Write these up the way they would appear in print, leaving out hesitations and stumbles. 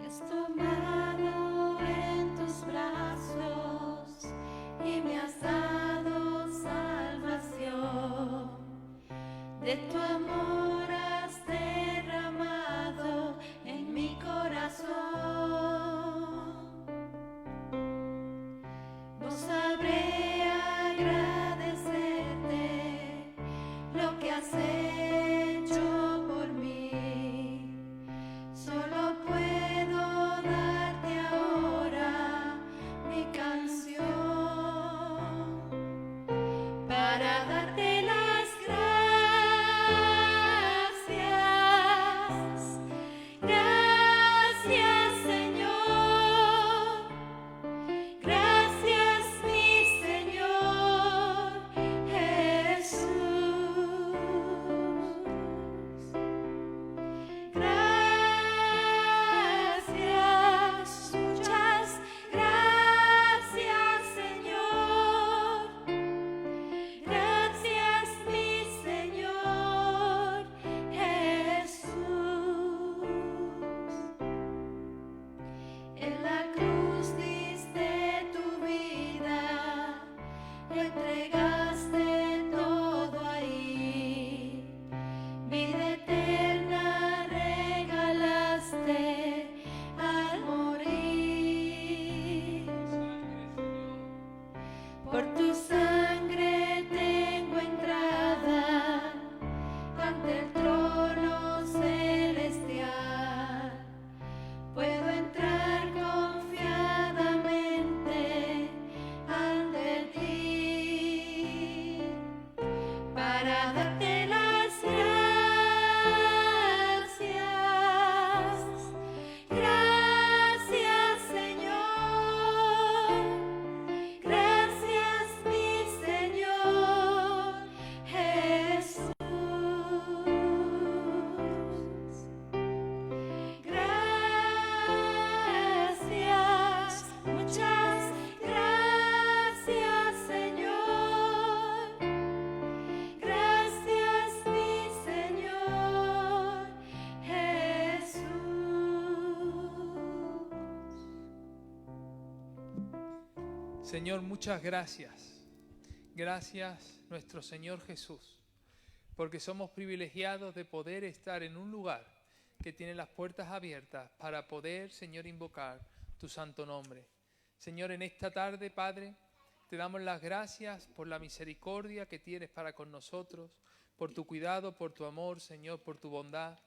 has tomado en tus brazos y me has dado salvación. De tu amor has derramado en mi corazón. No sabré agradecerte lo que has hecho por mí. Solo puedo darte ahora mi canción para darte las gracias. Gracias, Señor. Gracias, mi Señor Jesús. Gracias, muchas gracias, Señor. Gracias, mi Señor Jesús. En la cruz diste tu vida, lo entregaste todo ahí. Vida eterna regalaste al morir. Por tu sangre tengo entrada ante el trono celestial. Puedo entrar confiadamente ante ti para darte las gracias. Gracias, Señor. Gracias, mi Señor Jesús. Gracias, muchas gracias, Señor. Gracias, mi Señor Jesús. Señor, muchas gracias. Gracias, nuestro Señor Jesús, porque somos privilegiados de poder estar en un lugar que tiene las puertas abiertas para poder, Señor, invocar tu santo nombre. Señor, en esta tarde, Padre, te damos las gracias por la misericordia que tienes para con nosotros, por tu cuidado, por tu amor, Señor, por tu bondad,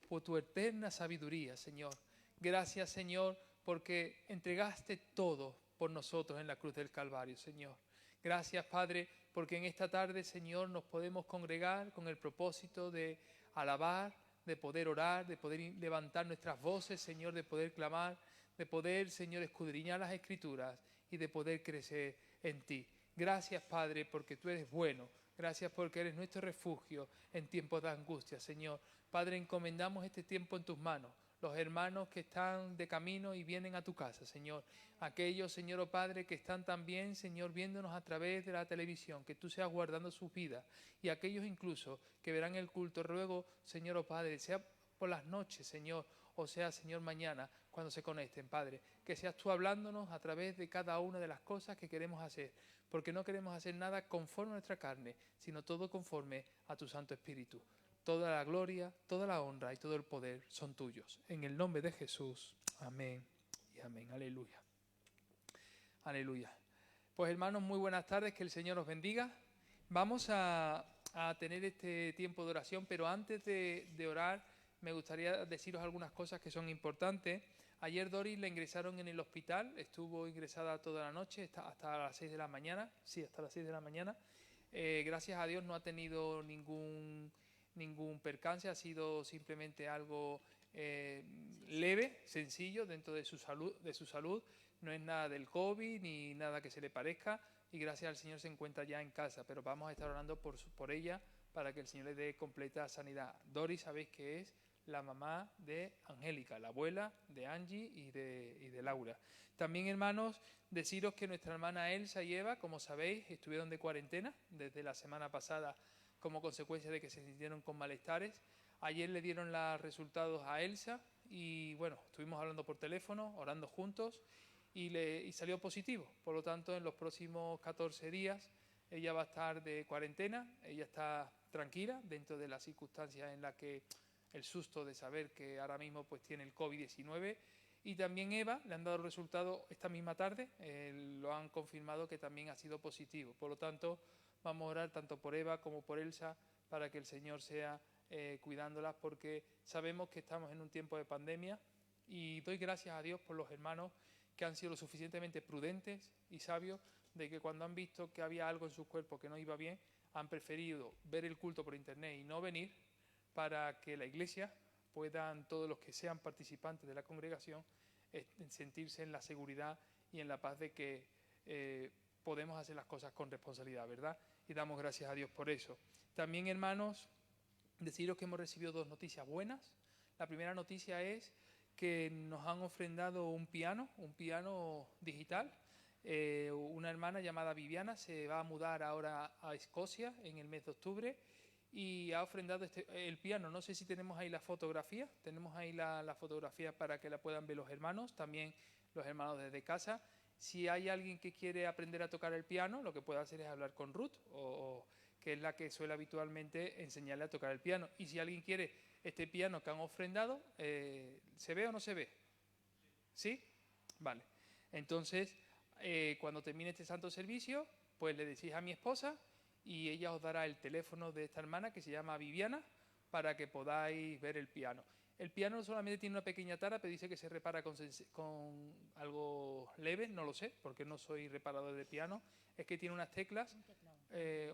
por tu eterna sabiduría, Señor. Gracias, Señor, porque entregaste todo por nosotros en la cruz del Calvario, Señor. Gracias, Padre, porque en esta tarde, Señor, nos podemos congregar con el propósito de alabar, de poder orar, de poder levantar nuestras voces, Señor, de poder clamar, de poder, Señor, escudriñar las Escrituras y de poder crecer en ti. Gracias, Padre, porque tú eres bueno. Gracias porque eres nuestro refugio en tiempos de angustia, Señor. Padre, encomendamos este tiempo en tus manos. Los hermanos que están de camino y vienen a tu casa, Señor. Aquellos, Señor, oh Padre, que están también, Señor, viéndonos a través de la televisión, que tú seas guardando sus vidas. Y aquellos incluso que verán el culto, ruego, Señor, oh Padre, sea por las noches, Señor, o sea, Señor, mañana, cuando se conecten, Padre. Que seas tú hablándonos a través de cada una de las cosas que queremos hacer. Porque no queremos hacer nada conforme a nuestra carne, sino todo conforme a tu Santo Espíritu. Toda la gloria, toda la honra y todo el poder son tuyos. En el nombre de Jesús. Amén y amén. Aleluya. Aleluya. Pues hermanos, muy buenas tardes. Que el Señor os bendiga. Vamos a tener este tiempo de oración, pero antes de orar me gustaría deciros algunas cosas que son importantes. Ayer Doris la ingresaron en el hospital. Estuvo ingresada toda la noche hasta las 6 de la mañana. Sí, hasta las 6 de la mañana. Gracias a Dios no ha tenido ningún percance, ha sido simplemente algo leve, sencillo dentro de su salud. No es nada del COVID ni nada que se le parezca y gracias al Señor se encuentra ya en casa, pero vamos a estar orando por ella para que el Señor le dé completa sanidad. Doris, sabéis que es la mamá de Angélica, la abuela de Angie y de Laura. También, hermanos, deciros que nuestra hermana Elsa y Eva, como sabéis, estuvieron de cuarentena desde la semana pasada como consecuencia de que se sintieron con malestares. Ayer le dieron los resultados a Elsa y, bueno, estuvimos hablando por teléfono, orando juntos y salió positivo. Por lo tanto, en los próximos 14 días ella va a estar de cuarentena, ella está tranquila dentro de las circunstancias en las que el susto de saber que ahora mismo pues tiene el COVID-19. Y también Eva le han dado el resultado esta misma tarde, lo han confirmado que también ha sido positivo. Por lo tanto, vamos a orar tanto por Eva como por Elsa para que el Señor sea cuidándolas, porque sabemos que estamos en un tiempo de pandemia y doy gracias a Dios por los hermanos que han sido lo suficientemente prudentes y sabios de que cuando han visto que había algo en su cuerpo que no iba bien, han preferido ver el culto por internet y no venir, para que la iglesia puedan, todos los que sean participantes de la congregación, sentirse en la seguridad y en la paz de que podemos hacer las cosas con responsabilidad, ¿verdad? Y damos gracias a Dios por eso. También, hermanos, deciros que hemos recibido 2 noticias buenas. La primera noticia es que nos han ofrendado un piano digital. Una hermana llamada Viviana se va a mudar ahora a Escocia en el mes de octubre y ha ofrendado el piano. No sé si tenemos ahí la fotografía. Tenemos ahí la fotografía para que la puedan ver los hermanos, también los hermanos desde casa. Si hay alguien que quiere aprender a tocar el piano, lo que puede hacer es hablar con Ruth, que es la que suele habitualmente enseñarle a tocar el piano. Y si alguien quiere este piano que han ofrendado, ¿se ve o no se ve? ¿Sí? Vale. Entonces, cuando termine este santo servicio, pues le decís a mi esposa y ella os dará el teléfono de esta hermana que se llama Viviana para que podáis ver el piano. El piano solamente tiene una pequeña tara, pero dice que se repara con algo leve, no lo sé, porque no soy reparador de piano. Es que tiene unas teclas,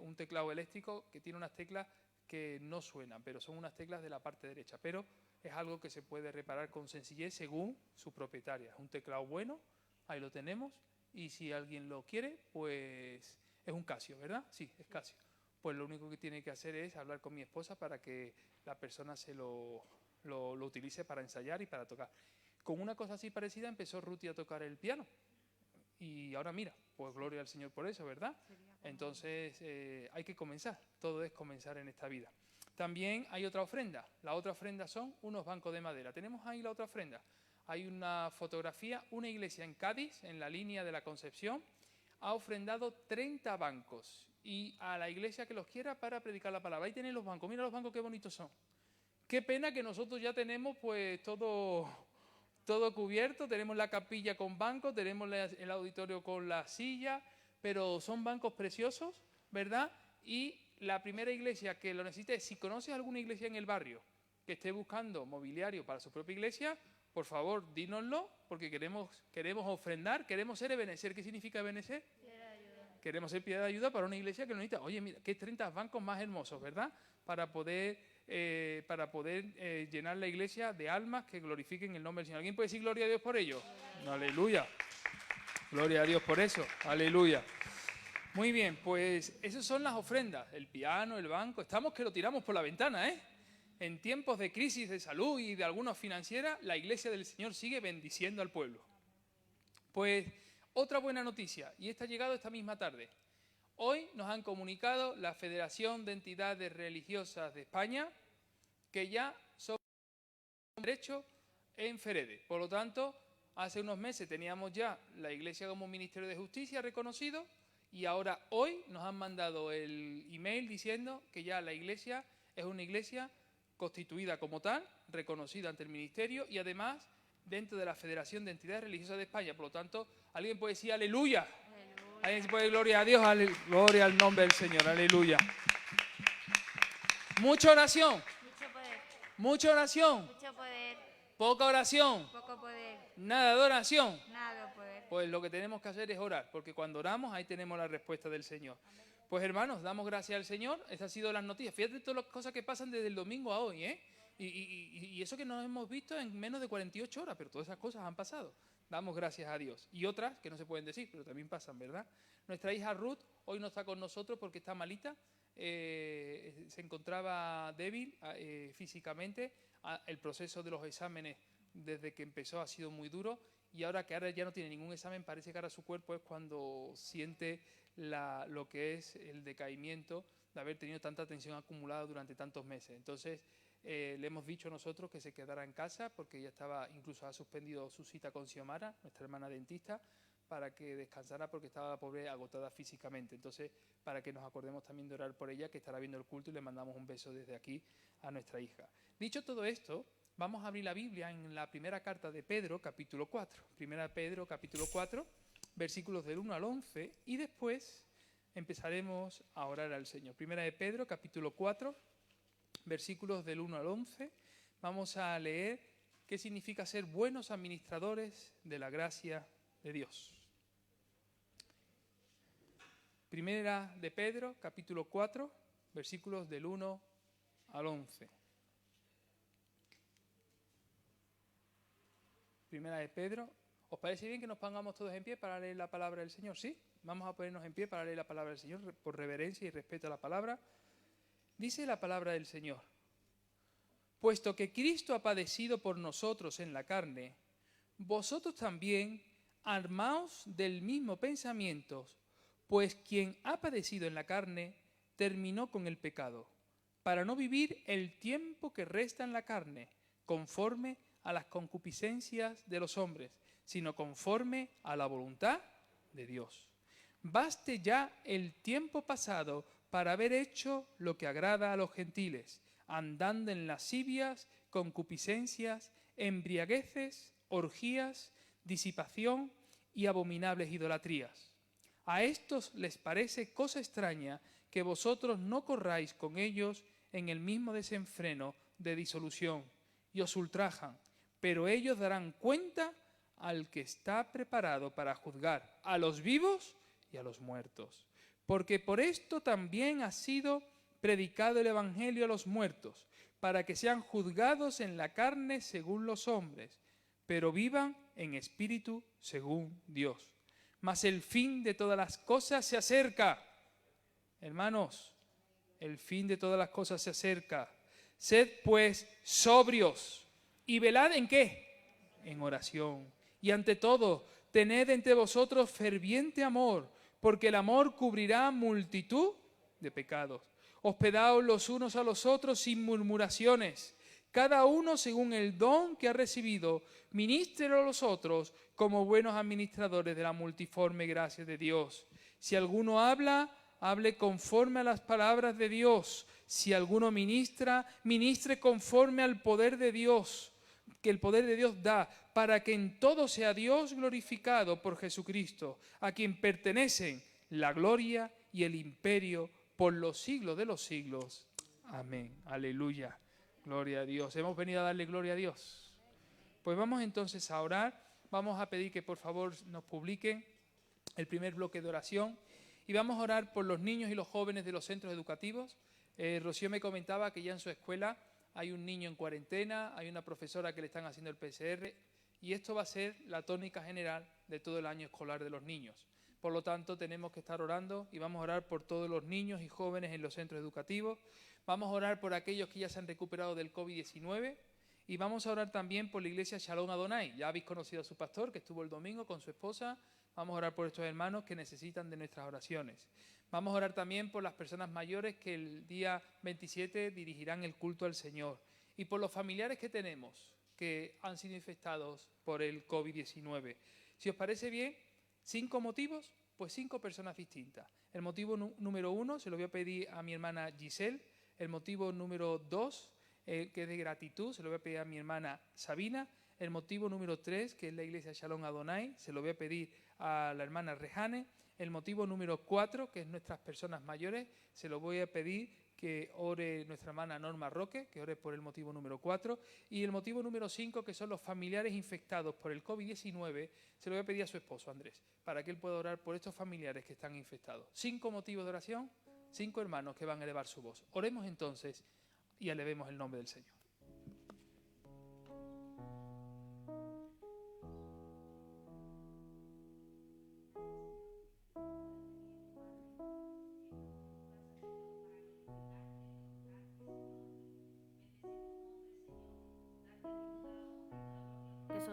un teclado eléctrico que tiene unas teclas que no suenan, pero son unas teclas de la parte derecha. Pero es algo que se puede reparar con sencillez según su propietaria. Es un teclado bueno, ahí lo tenemos, y si alguien lo quiere, pues es un Casio, ¿verdad? Sí, es Casio. Pues lo único que tiene que hacer es hablar con mi esposa para que la persona se lo utilice para ensayar y para tocar. Con una cosa así parecida empezó Ruti a tocar el piano. Y ahora mira, pues gloria al Señor por eso, ¿verdad? Entonces hay que comenzar, todo es comenzar en esta vida. También hay otra ofrenda. La otra ofrenda son unos bancos de madera. Tenemos ahí la otra ofrenda. Hay una fotografía, una iglesia en Cádiz, en la línea de la Concepción, ha ofrendado 30 bancos y a la iglesia que los quiera para predicar la palabra. Ahí tenéis los bancos, mira los bancos qué bonitos son. Qué pena que nosotros ya tenemos pues todo cubierto, tenemos la capilla con bancos, tenemos el auditorio con la silla, pero son bancos preciosos, ¿verdad? Y la primera iglesia que lo necesite, si conoces alguna iglesia en el barrio que esté buscando mobiliario para su propia iglesia, por favor, dínoslo, porque queremos ofrendar, queremos ser Ebenezer. ¿Qué significa Ebenezer? Queremos ser piedad de ayuda para una iglesia que lo necesita. Oye, mira, qué 30 bancos más hermosos, ¿verdad? Para poder llenar la iglesia de almas que glorifiquen el nombre del Señor. ¿Alguien puede decir gloria a Dios por ello? Aleluya. Gloria a Dios por eso. Aleluya. Muy bien, pues esas son las ofrendas. El piano, el banco. Estamos que lo tiramos por la ventana, ¿eh? En tiempos de crisis de salud y de alguna financiera, la iglesia del Señor sigue bendiciendo al pueblo. Pues otra buena noticia, y esta ha llegado esta misma tarde. Hoy nos han comunicado la Federación de Entidades Religiosas de España que ya son derecho en FEREDE. Por lo tanto, hace unos meses teníamos ya la Iglesia como Ministerio de Justicia reconocido y ahora hoy nos han mandado el email diciendo que ya la Iglesia es una Iglesia constituida como tal, reconocida ante el Ministerio y además dentro de la Federación de Entidades Religiosas de España. Por lo tanto, alguien puede decir aleluya. Alguien puede decir gloria a Dios, gloria al nombre del Señor, aleluya. Mucha oración. Mucho poder. Mucha oración. Mucho poder. Poca oración. Poco poder. Nada de oración. Nada de poder. Pues lo que tenemos que hacer es orar, porque cuando oramos ahí tenemos la respuesta del Señor. Pues hermanos, damos gracias al Señor. Estas han sido las noticias. Fíjate todas las cosas que pasan desde el domingo a hoy, ¿eh? Y eso que nos hemos visto en menos de 48 horas, pero todas esas cosas han pasado. Damos gracias a Dios. Y otras que no se pueden decir, pero también pasan, ¿verdad? Nuestra hija Ruth hoy no está con nosotros porque está malita. Se encontraba débil físicamente. El proceso de los exámenes desde que empezó ha sido muy duro. Y ahora que ahora ya no tiene ningún examen, parece que ahora su cuerpo es cuando siente lo que es el decaimiento de haber tenido tanta tensión acumulada durante tantos meses. Entonces, le hemos dicho nosotros que se quedara en casa porque ella incluso ha suspendido su cita con Xiomara, nuestra hermana dentista, para que descansara porque estaba la pobre agotada físicamente. Entonces, para que nos acordemos también de orar por ella, que estará viendo el culto, y le mandamos un beso desde aquí a nuestra hija. Dicho todo esto, vamos a abrir la Biblia en la primera carta de Pedro, capítulo 4. Primera Pedro, capítulo 4, versículos del 1 al 11, y después empezaremos a orar al Señor. Primera de Pedro, capítulo 4, versículos del 1 al 11. Vamos a leer qué significa ser buenos administradores de la gracia de Dios. Primera de Pedro, capítulo 4, versículos del 1 al 11. Primera de Pedro. ¿Os parece bien que nos pongamos todos en pie para leer la palabra del Señor? ¿Sí? Vamos a ponernos en pie para leer la palabra del Señor por reverencia y respeto a la palabra. Dice la palabra del Señor: puesto que Cristo ha padecido por nosotros en la carne, vosotros también armaos del mismo pensamiento, pues quien ha padecido en la carne terminó con el pecado, para no vivir el tiempo que resta en la carne, conforme a las concupiscencias de los hombres, sino conforme a la voluntad de Dios. Baste ya el tiempo pasado para haber hecho lo que agrada a los gentiles, andando en lascivias, concupiscencias, embriagueces, orgías, disipación y abominables idolatrías. A estos les parece cosa extraña que vosotros no corráis con ellos en el mismo desenfreno de disolución, y os ultrajan, pero ellos darán cuenta al que está preparado para juzgar a los vivos y a los muertos. Porque por esto también ha sido predicado el Evangelio a los muertos, para que sean juzgados en la carne según los hombres, pero vivan en espíritu según Dios. Mas el fin de todas las cosas se acerca. Hermanos, el fin de todas las cosas se acerca. Sed pues sobrios y velad ¿en qué? En oración. Y ante todo, tened entre vosotros ferviente amor, porque el amor cubrirá multitud de pecados. Hospedaos los unos a los otros sin murmuraciones. Cada uno según el don que ha recibido, ministrelo a los otros como buenos administradores de la multiforme gracia de Dios. Si alguno habla, hable conforme a las palabras de Dios. Si alguno ministra, ministre conforme al poder de Dios, que el poder de Dios da, para que en todo sea Dios glorificado por Jesucristo, a quien pertenecen la gloria y el imperio por los siglos de los siglos. Amén. Aleluya. Gloria a Dios. Hemos venido a darle gloria a Dios. Pues vamos entonces a orar. Vamos a pedir que por favor nos publiquen el primer bloque de oración. Y vamos a orar por los niños y los jóvenes de los centros educativos. Rocío me comentaba que ya en su escuela hay un niño en cuarentena, hay una profesora que le están haciendo el PCR, y esto va a ser la tónica general de todo el año escolar de los niños. Por lo tanto, tenemos que estar orando y vamos a orar por todos los niños y jóvenes en los centros educativos. Vamos a orar por aquellos que ya se han recuperado del COVID-19 y vamos a orar también por la iglesia Shalom Adonai. Ya habéis conocido a su pastor, que estuvo el domingo con su esposa. Vamos a orar por estos hermanos que necesitan de nuestras oraciones. Vamos a orar también por las personas mayores que el día 27 dirigirán el culto al Señor. Y por los familiares que tenemos que han sido infectados por el COVID-19. Si os parece bien, 5 motivos, pues 5 personas distintas. El motivo número 1 se lo voy a pedir a mi hermana Giselle. El motivo número 2, que es de gratitud, se lo voy a pedir a mi hermana Sabina. El motivo número 3, que es la iglesia Shalom Adonai, se lo voy a pedir a la hermana Rejane. El motivo número 4, que es nuestras personas mayores, se lo voy a pedir que ore nuestra hermana Norma Roque, que ore por el motivo número 4. Y el motivo número 5, que son los familiares infectados por el COVID-19, se lo voy a pedir a su esposo Andrés, para que él pueda orar por estos familiares que están infectados. 5 motivos de oración, 5 hermanos que van a elevar su voz. Oremos entonces y alabemos el nombre del Señor.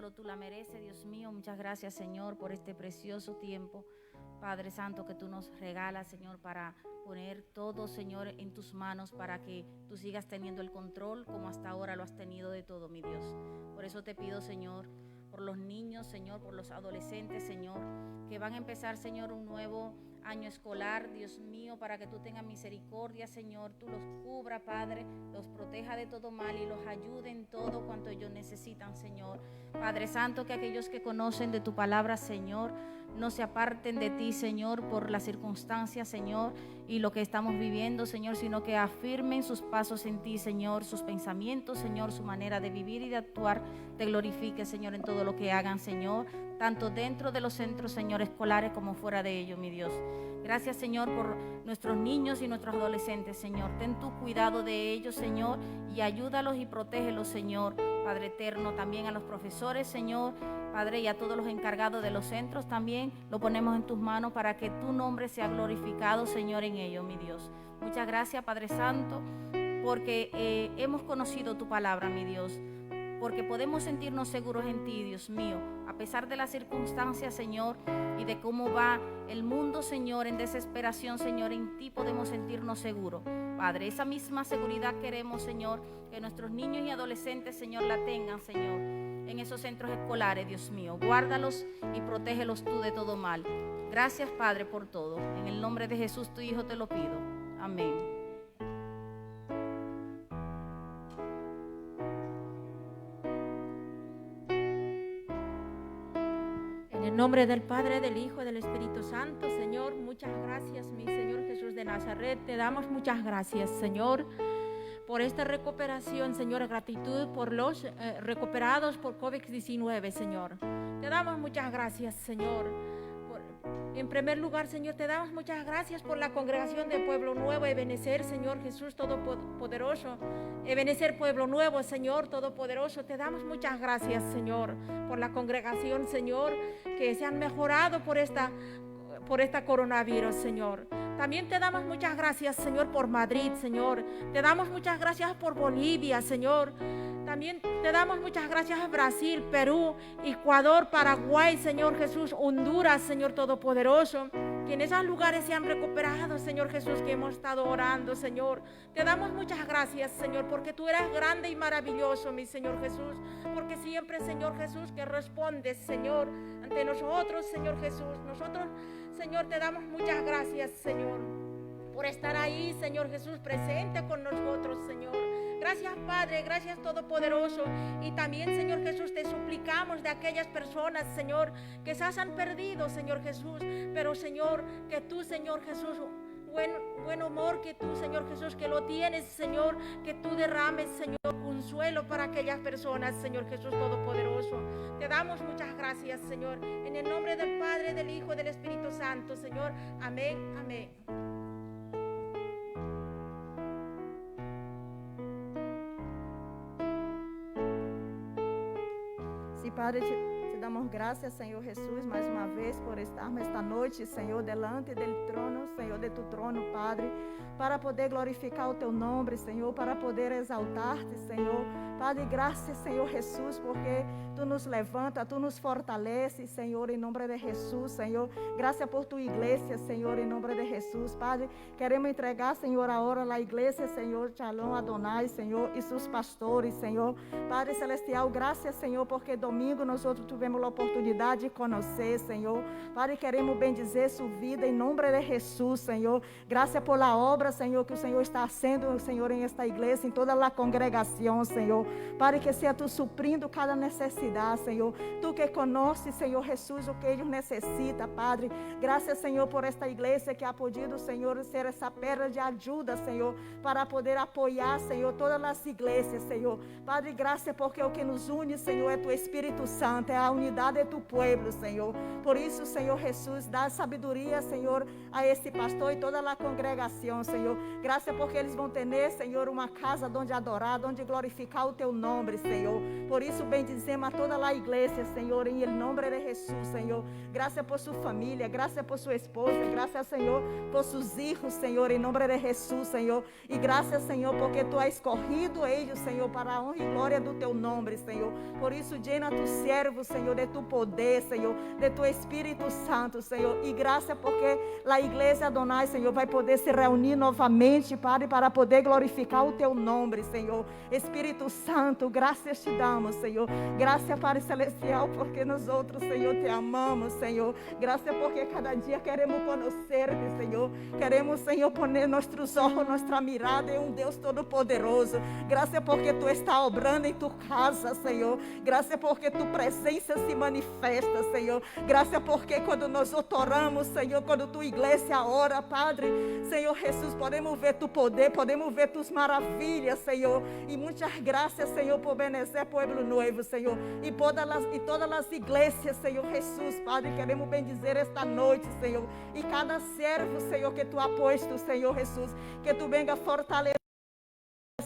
solo tú la mereces, Dios mío. Muchas gracias, Señor, por este precioso tiempo, Padre Santo, que tú nos regalas, Señor, para poner todo, Señor, en tus manos, para que tú sigas teniendo el control como hasta ahora lo has tenido de todo, mi Dios. Por eso te pido, Señor, por los niños, Señor, por los adolescentes, Señor, que van a empezar, Señor, un nuevo año escolar, Dios mío, para que tú tengas misericordia, Señor, tú los cubra, Padre, los proteja de todo mal y los ayude en todo cuanto ellos necesitan, Señor. Padre Santo, que aquellos que conocen de tu palabra, Señor, no se aparten de ti, Señor, por las circunstancias, Señor, y lo que estamos viviendo, Señor, sino que afirmen sus pasos en ti, Señor, sus pensamientos, Señor, su manera de vivir y de actuar, te glorifique, Señor, en todo lo que hagan, Señor, tanto dentro de los centros, Señor, escolares como fuera de ellos, mi Dios. Gracias, Señor, por nuestros niños y nuestros adolescentes, Señor. Ten tu cuidado de ellos, Señor, y ayúdalos y protégelos, Señor, Padre eterno. También a los profesores, Señor, Padre, y a todos los encargados de los centros también, lo ponemos en tus manos para que tu nombre sea glorificado, Señor, en ellos, mi Dios. Muchas gracias, Padre Santo, porque hemos conocido tu palabra, mi Dios, porque podemos sentirnos seguros en ti, Dios mío, a pesar de las circunstancias, Señor, y de cómo va el mundo, Señor, en desesperación, Señor, en ti podemos sentirnos seguros. Padre, esa misma seguridad queremos, Señor, que nuestros niños y adolescentes, Señor, la tengan, Señor, en esos centros escolares, Dios mío. Guárdalos y protégelos tú de todo mal. Gracias, Padre, por todo. En el nombre de Jesús, tu Hijo, te lo pido. Amén. En el nombre del Padre, del Hijo y del Espíritu Santo, Señor, muchas gracias, mi Señor Jesús de Nazaret. Te damos muchas gracias, Señor, por esta recuperación, Señor. Gratitud por los recuperados por COVID-19, Señor. Te damos muchas gracias, Señor. En primer lugar, Señor, te damos muchas gracias por la congregación de Pueblo Nuevo, Ebenecer, Señor Jesús Todopoderoso. Ebenecer Pueblo Nuevo, Señor Todopoderoso. Te damos muchas gracias, Señor, por la congregación, Señor, que se han mejorado por esta coronavirus, Señor. También te damos muchas gracias, Señor, por Madrid, Señor. Te damos muchas gracias por Bolivia, Señor. También te damos muchas gracias a Brasil, Perú, Ecuador, Paraguay, Señor Jesús, Honduras, Señor Todopoderoso, que en esos lugares se han recuperado, Señor Jesús, que hemos estado orando, Señor. Te damos muchas gracias, Señor, porque tú eres grande y maravilloso, mi Señor Jesús, porque siempre, Señor Jesús, que respondes, Señor, ante nosotros, Señor Jesús. Nosotros, Señor, te damos muchas gracias, Señor, por estar ahí, Señor Jesús, presente con nosotros, Señor. Gracias, Padre, gracias, Todopoderoso. Y también, Señor Jesús, te suplicamos de aquellas personas, Señor, que se han perdido, Señor Jesús, pero, Señor, que tú, Señor Jesús, buen humor que tú, Señor Jesús, que lo tienes, Señor, que tú derrames, Señor, consuelo para aquellas personas, Señor Jesús Todopoderoso. Te damos muchas gracias, Señor, en el nombre del Padre, del Hijo y del Espíritu Santo, Señor. Amén, amén. Sí, Padre, te damos gracias, Señor Jesús, mais uma vez por estarmos esta noite, Senhor, delante del trono, Senhor, de tu trono, Padre, para poder glorificar o teu nome, Senhor, para poder exaltar-te, Senhor. Padre, graças, Senhor Jesus, porque tu nos levanta, tu nos fortalece, Senhor, em nome de Jesus, Senhor. Graças por tu igreja, Senhor, em nome de Jesus, Padre. Queremos entregar, Senhor, agora a igreja, Senhor, Shalom Adonai, Senhor, e seus pastores, Senhor. Padre Celestial, graças, Senhor, porque domingo nós outros tivemos a oportunidade de conhecer, Senhor. Padre, queremos bendizer sua vida em nome de Jesus, Senhor. Graças por la obra, Senhor, que o Senhor está fazendo, Senhor, em esta igreja, em toda a congregação, Senhor. Padre, que seja tu suprindo cada necessidade, Senhor. Tu que conheces, Senhor Jesus, o que eles necessitam, Padre. Graças, Senhor, por esta igreja que ha podido, Senhor, ser essa pedra de ajuda, Senhor, para poder apoiar, Senhor, todas as igrejas, Senhor. Padre, graças porque o que nos une, Senhor, é tu Espírito Santo, é a unidade de tu povo, Senhor. Por isso, Senhor Jesus, dá sabedoria, Senhor, a esse pastor e toda a congregação, Senhor. Graças porque eles vão ter, Senhor, uma casa onde adorar, onde glorificar o teu nome, Senhor. Por isso, bendizemos a toda a igreja, Senhor, em nome de Jesus, Senhor. Graças por sua família, graças por sua esposa, graças, Senhor, por seus filhos, Senhor, em nome de Jesus, Senhor. E graças, Senhor, porque tu has escorrido eles, Senhor, para a honra e glória do teu nome, Senhor. Por isso, llena tu servo, Senhor, de tu poder, Senhor, de tu Espírito Santo, Senhor. E graças porque a igreja Adonai, Senhor, vai poder se reunir novamente, Padre, para poder glorificar o teu nome, Senhor. Espírito Santo, graças te damos, Senhor. Graças, Pai Celestial, porque nós outros, Senhor, te amamos, Senhor. Graças porque cada dia queremos conhecer-te, Senhor. Queremos, Senhor, poner nossos olhos, nossa mirada em Deus Todo-Poderoso. Graças porque tu está obrando em tu casa, Senhor. Graças porque tu presença se manifesta, Senhor. Graças porque quando nós oramos, Senhor, quando tua igreja ora, Padre, Senhor Jesus, podemos ver tu poder, podemos ver tus maravilhas, Senhor. E muitas graças, Senhor, por benecer pueblo novo, Senhor. E todas as igrejas, Senhor Jesus, Padre, queremos bendizer esta noite, Senhor. E cada servo, Senhor, que tu ha posto, Senhor Jesus, que tu venga fortalecer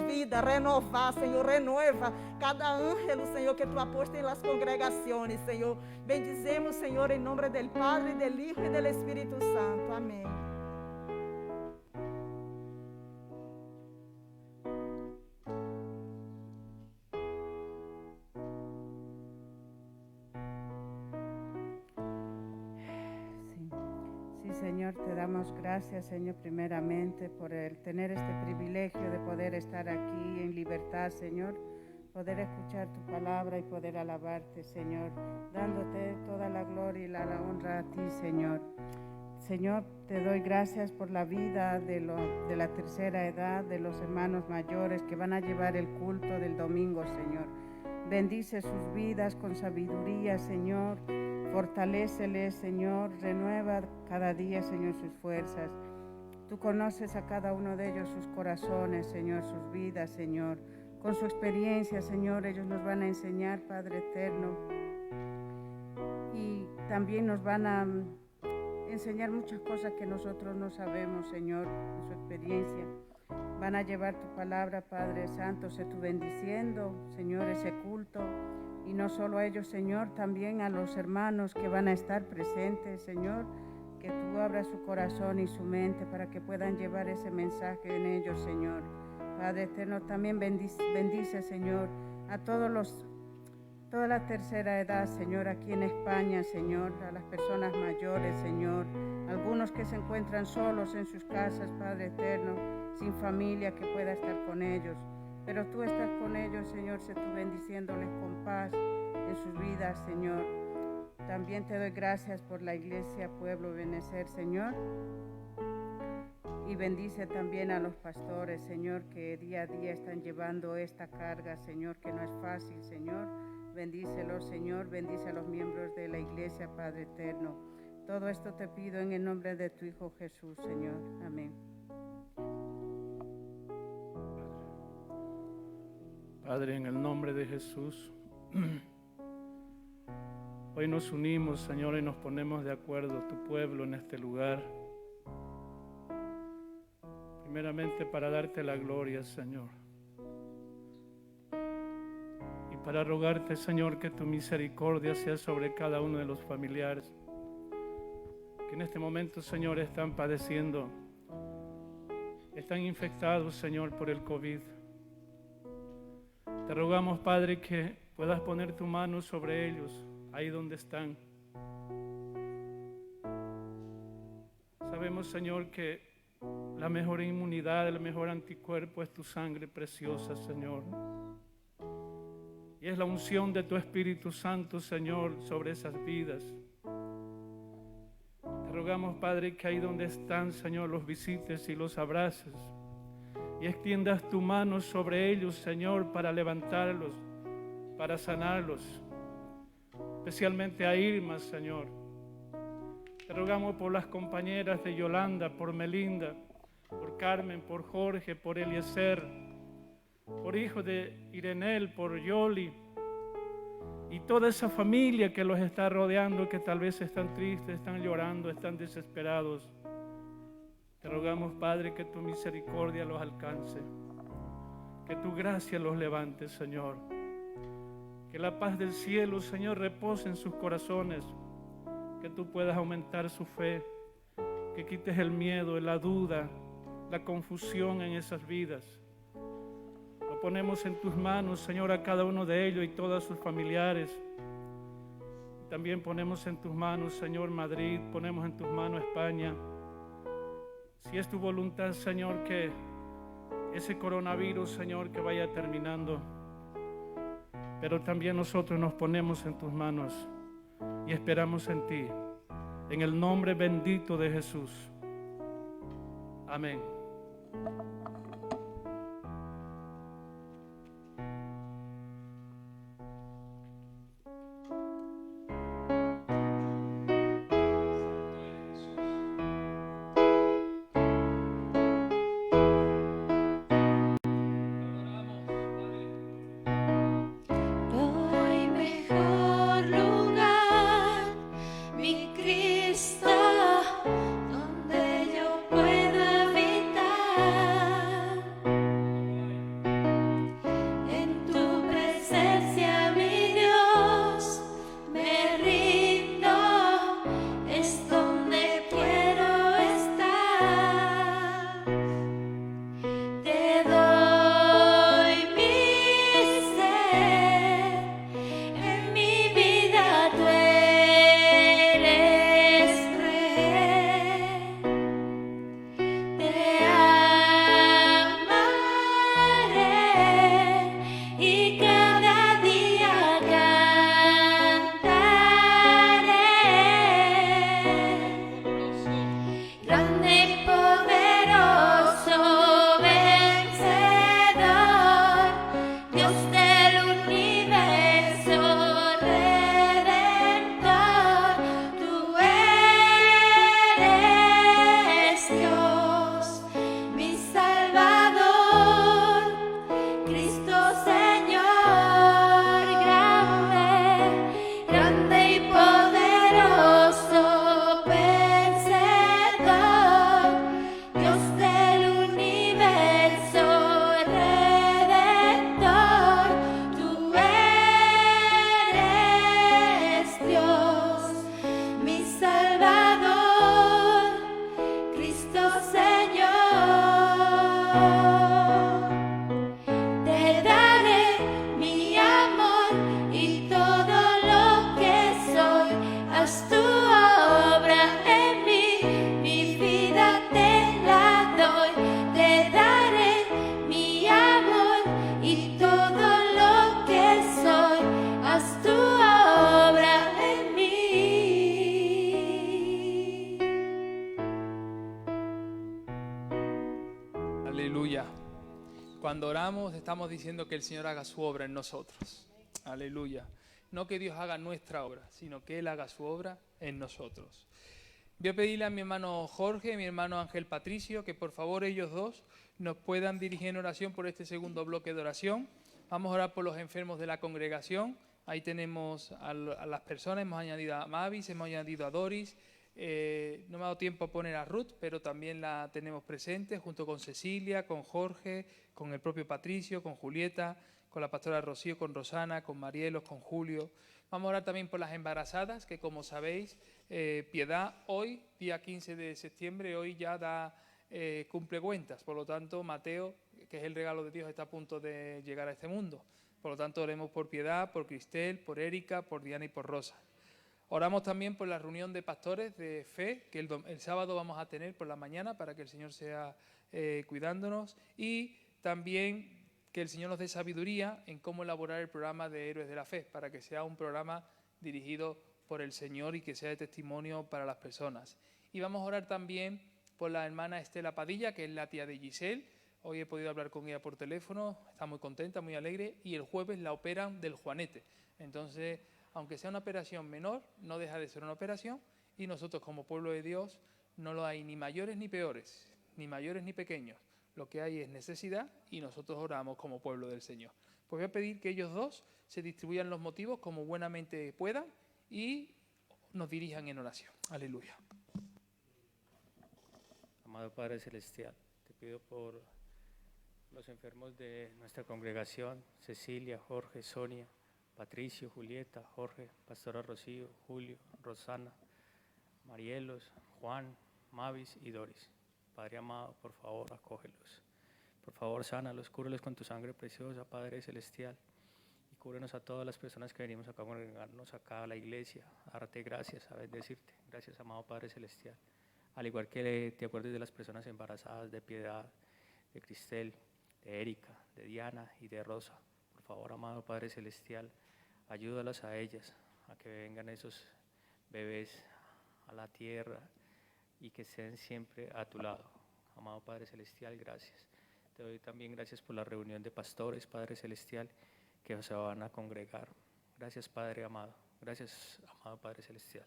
vida, renovar, Senhor, renueva cada ángel, Senhor, que tu ha puesto en las congregaciones, Senhor. Bendizemos, Senhor, em nome del Padre, del Hijo e del Espírito Santo. Amém. Señor, te damos gracias, Señor, primeramente por el tener este privilegio de poder estar aquí en libertad, Señor, poder escuchar tu palabra y poder alabarte, Señor, dándote toda la gloria y la honra a ti, Señor. Señor, te doy gracias por la vida de la tercera edad, de los hermanos mayores que van a llevar el culto del domingo, Señor. Bendice sus vidas con sabiduría, Señor. Fortaléceles, Señor, renueva cada día, Señor, sus fuerzas. Tú conoces a cada uno de ellos sus corazones, Señor, sus vidas, Señor. Con su experiencia, Señor, ellos nos van a enseñar, Padre eterno. Y también nos van a enseñar muchas cosas que nosotros no sabemos, Señor, en su experiencia. Van a llevar tu palabra, Padre Santo, sé tú bendiciendo, Señor, ese culto. Y no solo a ellos, Señor, también a los hermanos que van a estar presentes, Señor, que tú abras su corazón y su mente para que puedan llevar ese mensaje en ellos, Señor. Padre eterno, también bendice, Señor, a toda la tercera edad, Señor, aquí en España, Señor, a las personas mayores, Señor, algunos que se encuentran solos en sus casas, Padre eterno, sin familia que pueda estar con ellos. Pero tú estás con ellos, Señor, sé tú bendiciéndoles con paz en sus vidas, Señor. También te doy gracias por la iglesia Pueblo Benecer, Señor. Y bendice también a los pastores, Señor, que día a día están llevando esta carga, Señor, que no es fácil, Señor. Bendícelos, Señor, bendice a los miembros de la iglesia, Padre eterno. Todo esto te pido en el nombre de tu Hijo Jesús, Señor. Amén. Padre, en el nombre de Jesús, hoy nos unimos, Señor, y nos ponemos de acuerdo, tu pueblo, en este lugar. Primeramente para darte la gloria, Señor. Y para rogarte, Señor, que tu misericordia sea sobre cada uno de los familiares que en este momento, Señor, están padeciendo, están infectados, Señor, por el COVID. Te rogamos, Padre, que puedas poner tu mano sobre ellos, ahí donde están. Sabemos, Señor, que la mejor inmunidad, el mejor anticuerpo es tu sangre preciosa, Señor. Y es la unción de tu Espíritu Santo, Señor, sobre esas vidas. Te rogamos, Padre, que ahí donde están, Señor, los visites y los abraces. Y extiendas tu mano sobre ellos, Señor, para levantarlos, para sanarlos. Especialmente a Irma, Señor. Te rogamos por las compañeras de Yolanda, por Melinda, por Carmen, por Jorge, por Eliezer, por hijo de Irenel, por Yoli. Y toda esa familia que los está rodeando, que tal vez están tristes, están llorando, están desesperados. Te rogamos, Padre, que tu misericordia los alcance, que tu gracia los levante, Señor. Que la paz del cielo, Señor, repose en sus corazones, que tú puedas aumentar su fe, que quites el miedo, la duda, la confusión en esas vidas. Lo ponemos en tus manos, Señor, a cada uno de ellos y todos sus familiares. También ponemos en tus manos, Señor, Madrid, ponemos en tus manos España. Si es tu voluntad, Señor, que ese coronavirus, Señor, que vaya terminando. Pero también nosotros nos ponemos en tus manos y esperamos en ti. En el nombre bendito de Jesús. Amén. No hay mejor lugar, mi Cristo, donde yo pueda habitar. En tu presencia, mi Dios, me rindo, es donde quiero estar. Te doy mi ser, en mi vida tú eres rey. Te amaré y cada día cantaré. Grande y poderoso vencedor, Dios del universo redentor, tú eres Dios, mi Salvador, Cristo Señor, grande y poderoso vencedor, Dios del universo redentor, tú eres Dios, mi Salvador, Cristo Señor. Te daré mi amor y todo lo que soy, haz tu obra en mí, mi vida te la doy. Te daré mi amor y todo lo que soy, haz tu obra en mí. Aleluya. Cuando oramos estamos diciendo que el Señor haga su obra en nosotros. Aleluya. No que Dios haga nuestra obra, sino que Él haga su obra en nosotros. Voy a pedirle a mi hermano Jorge y a mi hermano Ángel Patricio que por favor ellos dos nos puedan dirigir en oración por este segundo bloque de oración. Vamos a orar por los enfermos de la congregación. Ahí tenemos a las personas, hemos añadido a Mavis, hemos añadido a Doris. No me ha dado tiempo a poner a Ruth, pero también la tenemos presente junto con Cecilia, con Jorge, con el propio Patricio, con Julieta, con la pastora Rocío, con Rosana, con Marielos, con Julio. Vamos a orar también por las embarazadas, que como sabéis, Piedad hoy, día 15 de septiembre, hoy ya cumple cuentas. Por lo tanto, Mateo, que es el regalo de Dios, está a punto de llegar a este mundo. Por lo tanto, oremos por Piedad, por Cristel, por Erika, por Diana y por Rosa. Oramos también por la reunión de pastores de fe que el sábado vamos a tener por la mañana para que el Señor sea cuidándonos y también que el Señor nos dé sabiduría en cómo elaborar el programa de Héroes de la Fe para que sea un programa dirigido por el Señor y que sea de testimonio para las personas. Y vamos a orar también por la hermana Estela Padilla, que es la tía de Giselle. Hoy he podido hablar con ella por teléfono, está muy contenta, muy alegre y el jueves la operan del juanete. Entonces, aunque sea una operación menor, no deja de ser una operación y nosotros como pueblo de Dios no lo hay ni mayores ni peores, ni mayores ni pequeños. Lo que hay es necesidad y nosotros oramos como pueblo del Señor. Pues voy a pedir que ellos dos se distribuyan los motivos como buenamente puedan y nos dirijan en oración. Aleluya. Amado Padre Celestial, te pido por los enfermos de nuestra congregación, Cecilia, Jorge, Sonia, Patricio, Julieta, Jorge, Pastora Rocío, Julio, Rosana, Marielos, Juan, Mavis y Doris. Padre amado, por favor, acógelos. Por favor, sánalos, cúrelos con tu sangre preciosa, Padre Celestial. Y cúrenos a todas las personas que venimos acá a congregarnos acá a la iglesia, a darte gracias, a bendecirte. Gracias, amado Padre Celestial. Al igual que te acuerdes de las personas embarazadas, de Piedad, de Cristel, de Erika, de Diana y de Rosa. Por favor, amado Padre Celestial, ayúdalas a ellas, a que vengan esos bebés a la tierra y que estén siempre a tu lado. Amado Padre Celestial, gracias. Te doy también gracias por la reunión de pastores, Padre Celestial, que se van a congregar. Gracias, Padre amado. Gracias, amado Padre Celestial.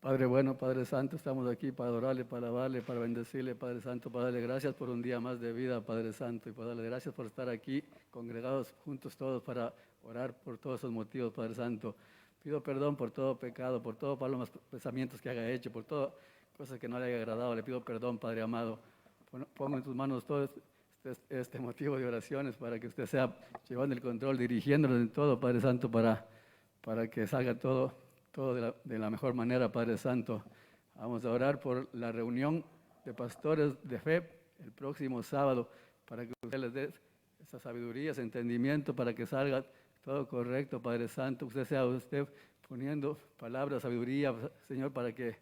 Padre bueno, Padre Santo, estamos aquí para adorarle, para alabarle, para bendecirle, Padre Santo, para darle gracias por un día más de vida, Padre Santo, y para darle gracias por estar aquí congregados juntos todos para orar por todos esos motivos, Padre Santo. Pido perdón por todo pecado, por todos malos pensamientos que haya hecho, por todas cosas que no le haya agradado. Le pido perdón, Padre amado. Pongo en tus manos todo este motivo de oraciones para que usted sea llevando el control, dirigiéndonos en todo, Padre Santo, para que salga todo de la mejor manera, Padre Santo. Vamos a orar por la reunión de pastores de fe el próximo sábado, para que usted les dé esa sabiduría, ese entendimiento, para que salga todo correcto, Padre Santo. Usted sea usted poniendo palabras, sabiduría, Señor, para que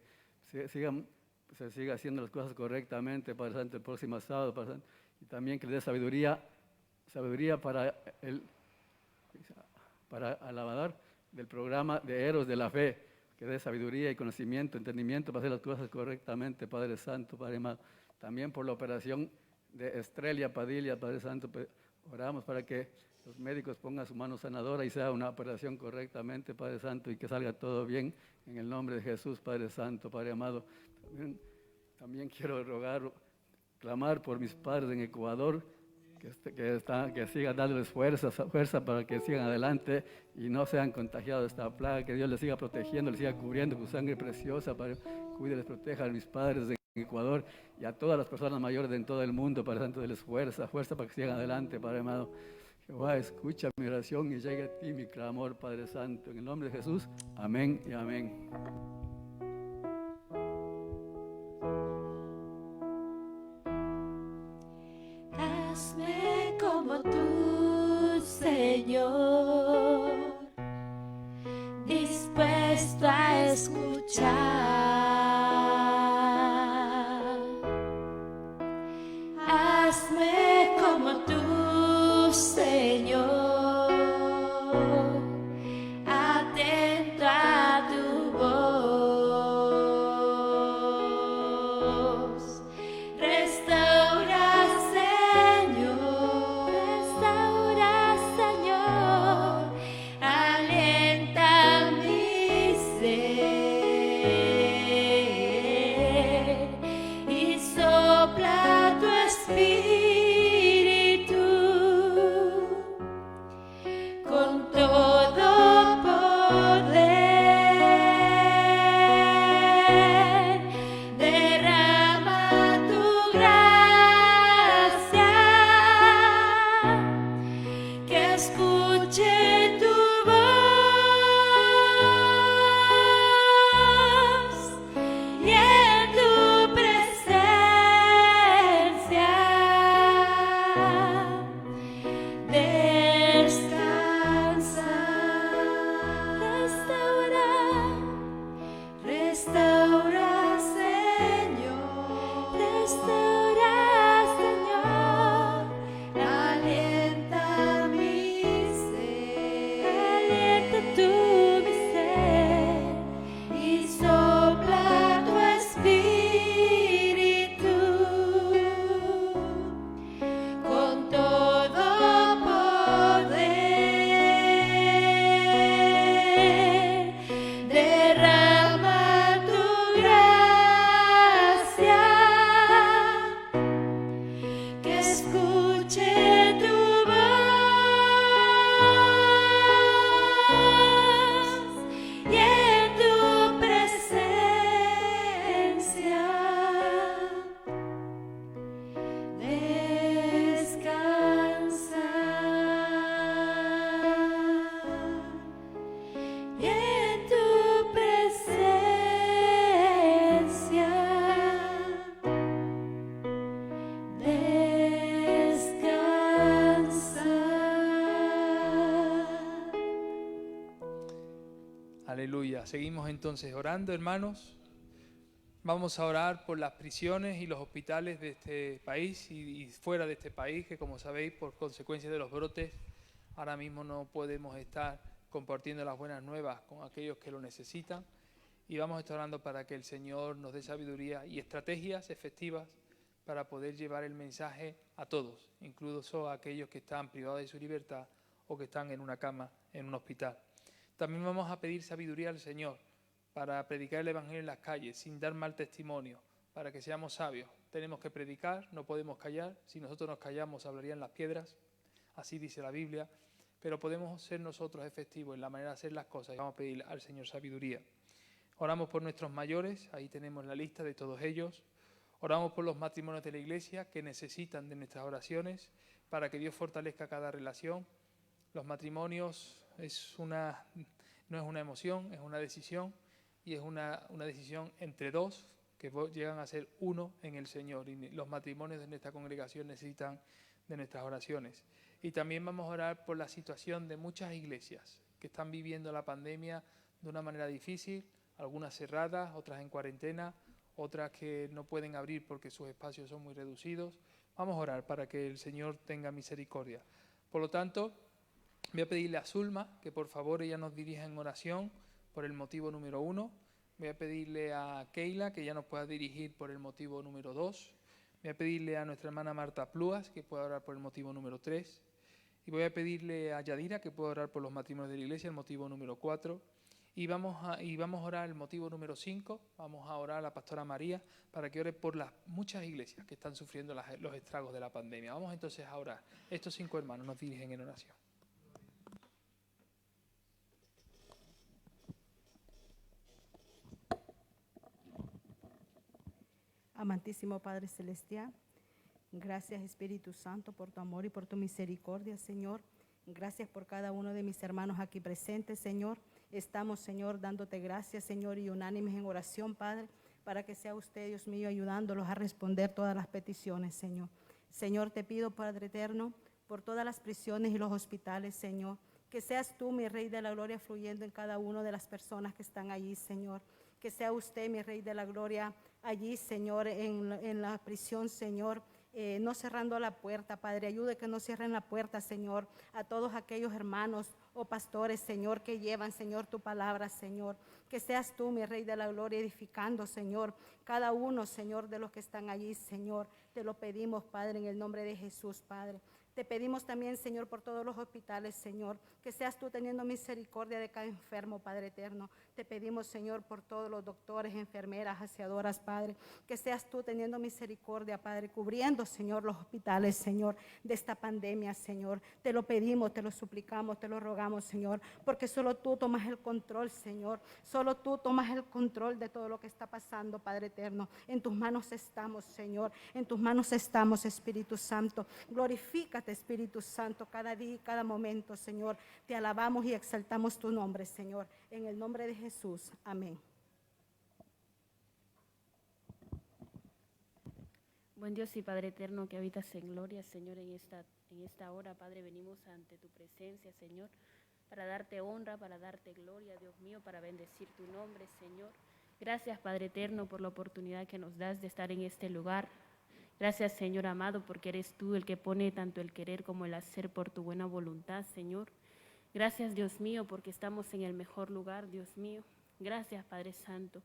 se siga haciendo las cosas correctamente, Padre Santo, el próximo sábado, Padre Santo. Y también que le dé sabiduría para alabar del programa de Héroes de la Fe, que dé sabiduría y conocimiento, entendimiento para hacer las cosas correctamente, Padre Santo, Padre amado. También por la operación de Estrella Padilla, Padre Santo, oramos para que los médicos pongan su mano sanadora y sea una operación correctamente, Padre Santo, y que salga todo bien en el nombre de Jesús, Padre Santo, Padre amado. También quiero clamar por mis padres en Ecuador, que sigan dándoles fuerza para que sigan adelante y no sean contagiados de esta plaga, que Dios les siga protegiendo, les siga cubriendo con sangre preciosa, para que cuide, les proteja a mis padres en Ecuador y a todas las personas mayores en todo el mundo, Padre Santo, denles fuerza para que sigan adelante, Padre amado. Jehová, escucha mi oración y llegue a ti mi clamor, Padre Santo, en el nombre de Jesús, amén y amén. Hazme como tú, Señor, dispuesto a escuchar. Hazme como tú, Señor, atento a tu voz. Restaura, Señor, alienta mi ser. Aleluya. Seguimos entonces orando, hermanos. Vamos a orar por las prisiones y los hospitales de este país y fuera de este país, que como sabéis, por consecuencia de los brotes, ahora mismo no podemos estar compartiendo las buenas nuevas con aquellos que lo necesitan. Y vamos a estar orando para que el Señor nos dé sabiduría y estrategias efectivas para poder llevar el mensaje a todos, incluso a aquellos que están privados de su libertad o que están en una cama, en un hospital. También vamos a pedir sabiduría al Señor para predicar el Evangelio en las calles, sin dar mal testimonio, para que seamos sabios. Tenemos que predicar, no podemos callar. Si nosotros nos callamos, hablarían las piedras, así dice la Biblia. Pero podemos ser nosotros efectivos en la manera de hacer las cosas y vamos a pedir al Señor sabiduría. Oramos por nuestros mayores, ahí tenemos la lista de todos ellos. Oramos por los matrimonios de la iglesia que necesitan de nuestras oraciones para que Dios fortalezca cada relación. Los matrimonios no es una emoción, es una decisión, y es una decisión entre dos que llegan a ser uno en el Señor. Y los matrimonios de nuestra congregación necesitan de nuestras oraciones. Y también vamos a orar por la situación de muchas iglesias que están viviendo la pandemia de una manera difícil, algunas cerradas, otras en cuarentena, otras que no pueden abrir porque sus espacios son muy reducidos. Vamos a orar para que el Señor tenga misericordia. Por lo tanto, voy a pedirle a Zulma que por favor ella nos dirija en oración por el motivo número 1. Voy a pedirle a Keila que ella nos pueda dirigir por el motivo número 2. Voy a pedirle a nuestra hermana Marta Plúas que pueda orar por el motivo número 3. Y voy a pedirle a Yadira que pueda orar por los matrimonios de la iglesia, el motivo número 4. Y vamos a orar el motivo número 5. Vamos a orar a la pastora María para que ore por las muchas iglesias que están sufriendo los estragos de la pandemia. Vamos entonces a orar. Estos 5 hermanos nos dirigen en oración. Amantísimo Padre Celestial, gracias Espíritu Santo por tu amor y por tu misericordia, Señor. Gracias por cada uno de mis hermanos aquí presentes, Señor. Estamos, Señor, dándote gracias, Señor, y unánimes en oración, Padre, para que sea usted, Dios mío, ayudándolos a responder todas las peticiones, Señor. Señor, te pido, Padre eterno, por todas las prisiones y los hospitales, Señor, que seas tú, mi Rey de la Gloria, fluyendo en cada una de las personas que están allí, Señor. Que sea usted, mi Rey de la Gloria, allí, Señor, en la prisión, Señor, no cerrando la puerta, Padre. Ayude que no cierren la puerta, Señor, a todos aquellos hermanos o pastores, Señor, que llevan, Señor, tu palabra, Señor. Que seas tú, mi Rey de la Gloria, edificando, Señor, cada uno, Señor, de los que están allí, Señor. Te lo pedimos, Padre, en el nombre de Jesús, Padre. Te pedimos también, Señor, por todos los hospitales, Señor, que seas tú teniendo misericordia de cada enfermo, Padre eterno. Te pedimos, Señor, por todos los doctores, enfermeras, aseadoras, Padre, que seas tú teniendo misericordia, Padre, cubriendo, Señor, los hospitales, Señor, de esta pandemia, Señor. Te lo pedimos, te lo suplicamos, te lo rogamos, Señor, porque solo tú tomas el control, Señor. Solo tú tomas el control de todo lo que está pasando, Padre eterno. En tus manos estamos, Señor. En tus manos estamos, Espíritu Santo. Glorifícate, Espíritu Santo, cada día y cada momento, Señor. Te alabamos y exaltamos tu nombre, Señor. En el nombre de Jesús. Amén. Buen Dios y Padre eterno que habitas en gloria, Señor, en esta hora, Padre, venimos ante tu presencia, Señor, para darte honra, para darte gloria, Dios mío, para bendecir tu nombre, Señor. Gracias, Padre eterno, por la oportunidad que nos das de estar en este lugar. Gracias, Señor amado, porque eres tú el que pone tanto el querer como el hacer por tu buena voluntad, Señor. Gracias, Dios mío, porque estamos en el mejor lugar, Dios mío. Gracias, Padre Santo.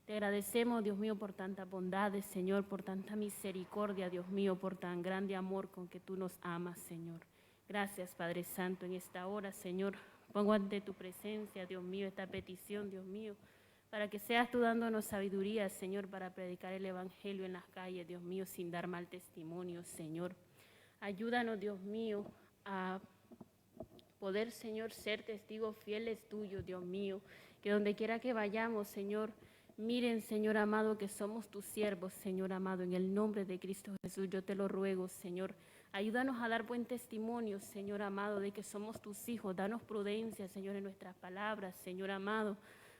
Te agradecemos, Dios mío, por tantas bondades, Señor, por tanta misericordia, Dios mío, por tan grande amor con que tú nos amas, Señor. Gracias, Padre Santo, en esta hora, Señor, pongo ante tu presencia, Dios mío, esta petición, Dios mío, para que seas tú dándonos sabiduría, Señor, para predicar el Evangelio en las calles, Dios mío, sin dar mal testimonio, Señor. Ayúdanos, Dios mío, a poder, Señor, ser testigos fieles tuyos, Dios mío, que donde quiera que vayamos, Señor, miren, Señor amado, que somos tus siervos, Señor amado, en el nombre de Cristo Jesús, yo te lo ruego, Señor. Ayúdanos a dar buen testimonio, Señor amado, de que somos tus hijos. Danos prudencia, Señor, en nuestras palabras, Señor amado.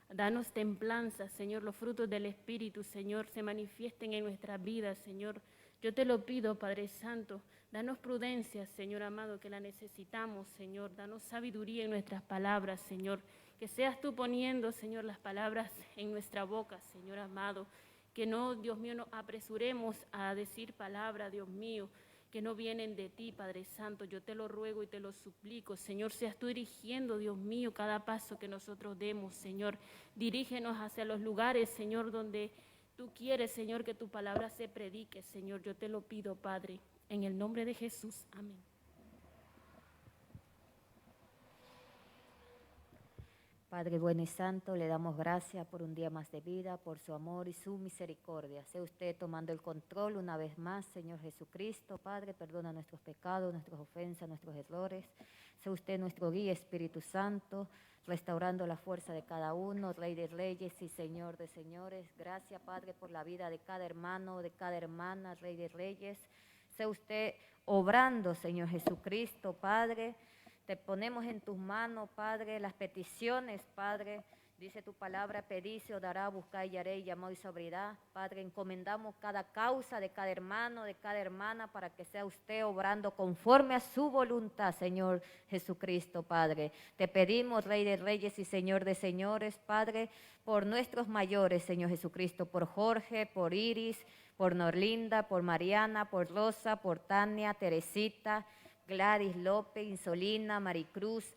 Danos templanza, Señor, los frutos del Espíritu, Señor, se manifiesten en nuestras vidas, Señor. Yo te lo pido, Padre Santo, danos prudencia, Señor amado, que la necesitamos, Señor. Danos sabiduría en nuestras palabras, Señor. Que seas tú poniendo, Señor, las palabras en nuestra boca, Señor amado. Que no, Dios mío, nos apresuremos a decir palabras, Dios mío, que no vienen de ti, Padre Santo. Yo te lo ruego y te lo suplico. Señor, seas tú dirigiendo, Dios mío, cada paso que nosotros demos, Señor. Dirígenos hacia los lugares, Señor, donde tú quieres, Señor, que tu palabra se predique, Señor. Yo te lo pido, Padre, en el nombre de Jesús. Amén. Padre bueno y santo, le damos gracias por un día más de vida, por su amor y su misericordia. Sea usted tomando el control una vez más, Señor Jesucristo. Padre, perdona nuestros pecados, nuestras ofensas, nuestros errores. Sea usted nuestro guía, Espíritu Santo, restaurando la fuerza de cada uno, Rey de Reyes y Señor de Señores. Gracias, Padre, por la vida de cada hermano, de cada hermana, Rey de Reyes. Sea usted obrando, Señor Jesucristo, Padre. Te ponemos en tus manos, Padre, las peticiones, Padre. Dice tu palabra, pedid, se os dará, buscad y haréis, llamad y se abrirá. Padre, encomendamos cada causa de cada hermano, de cada hermana, para que sea usted obrando conforme a su voluntad, Señor Jesucristo, Padre. Te pedimos, Rey de Reyes y Señor de Señores, Padre, por nuestros mayores, Señor Jesucristo, por Jorge, por Iris, por Norlinda, por Mariana, por Rosa, por Tania, Teresita, Gladys López, Insolina, Maricruz,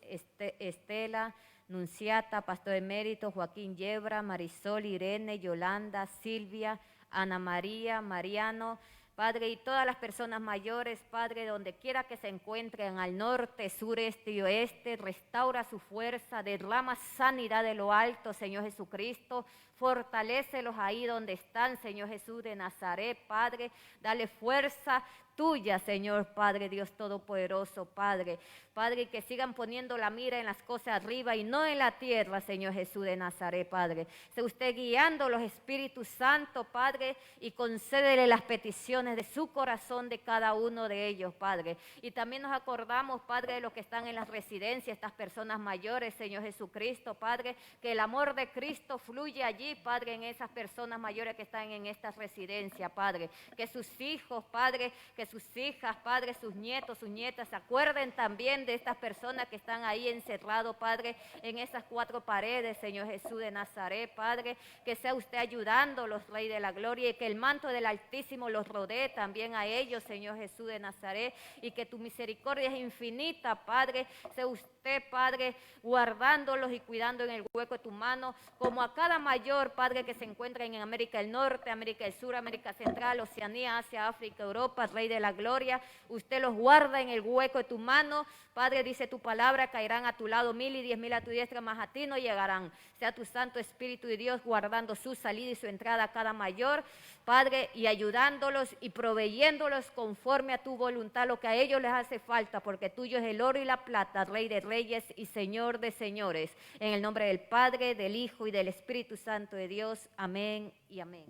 Estela, Nunciata, Pastor Emérito, Joaquín Yebra, Marisol, Irene, Yolanda, Silvia, Ana María, Mariano, Padre, y todas las personas mayores, Padre, donde quiera que se encuentren, al norte, sureste y oeste, restaura su fuerza, derrama sanidad de lo alto, Señor Jesucristo, fortalécelos ahí donde están, Señor Jesús de Nazaret, Padre, dale fuerza tuya, Señor Padre, Dios Todopoderoso, Padre. Padre, que sigan poniendo la mira en las cosas arriba y no en la tierra, Señor Jesús de Nazaret, Padre. Sea usted guiando los Espíritus Santos, Padre, y concédele las peticiones de su corazón de cada uno de ellos, Padre. Y también nos acordamos, Padre, de los que están en las residencias, estas personas mayores, Señor Jesucristo, Padre, que el amor de Cristo fluye allí, Padre, en esas personas mayores que están en estas residencias, Padre. Que sus hijos, Padre, que sus hijas, Padre, sus nietos, sus nietas, se acuerden también de estas personas que están ahí encerrados, Padre, en esas cuatro paredes, Señor Jesús de Nazaret, Padre, que sea usted ayudándolos, Rey de la Gloria, y que el manto del Altísimo los rodee también a ellos, Señor Jesús de Nazaret, y que tu misericordia es infinita, Padre, sea usted, Padre, guardándolos y cuidando en el hueco de tu mano, como a cada mayor, Padre, que se encuentra en América del Norte, América del Sur, América Central, Oceanía, Asia, África, Europa, Rey de la Gloria, usted los guarda en el hueco de tu mano, Padre, dice tu palabra, caerán a tu lado 1000 y 10,000 a tu diestra, mas a ti no llegarán. Sea tu Santo Espíritu y Dios guardando su salida y su entrada a cada mayor, Padre, y ayudándolos y proveyéndolos conforme a tu voluntad, lo que a ellos les hace falta, porque tuyo es el oro y la plata, Rey de Reyes y Señor de Señores. En el nombre del Padre, del Hijo y del Espíritu Santo de Dios. Amén y amén.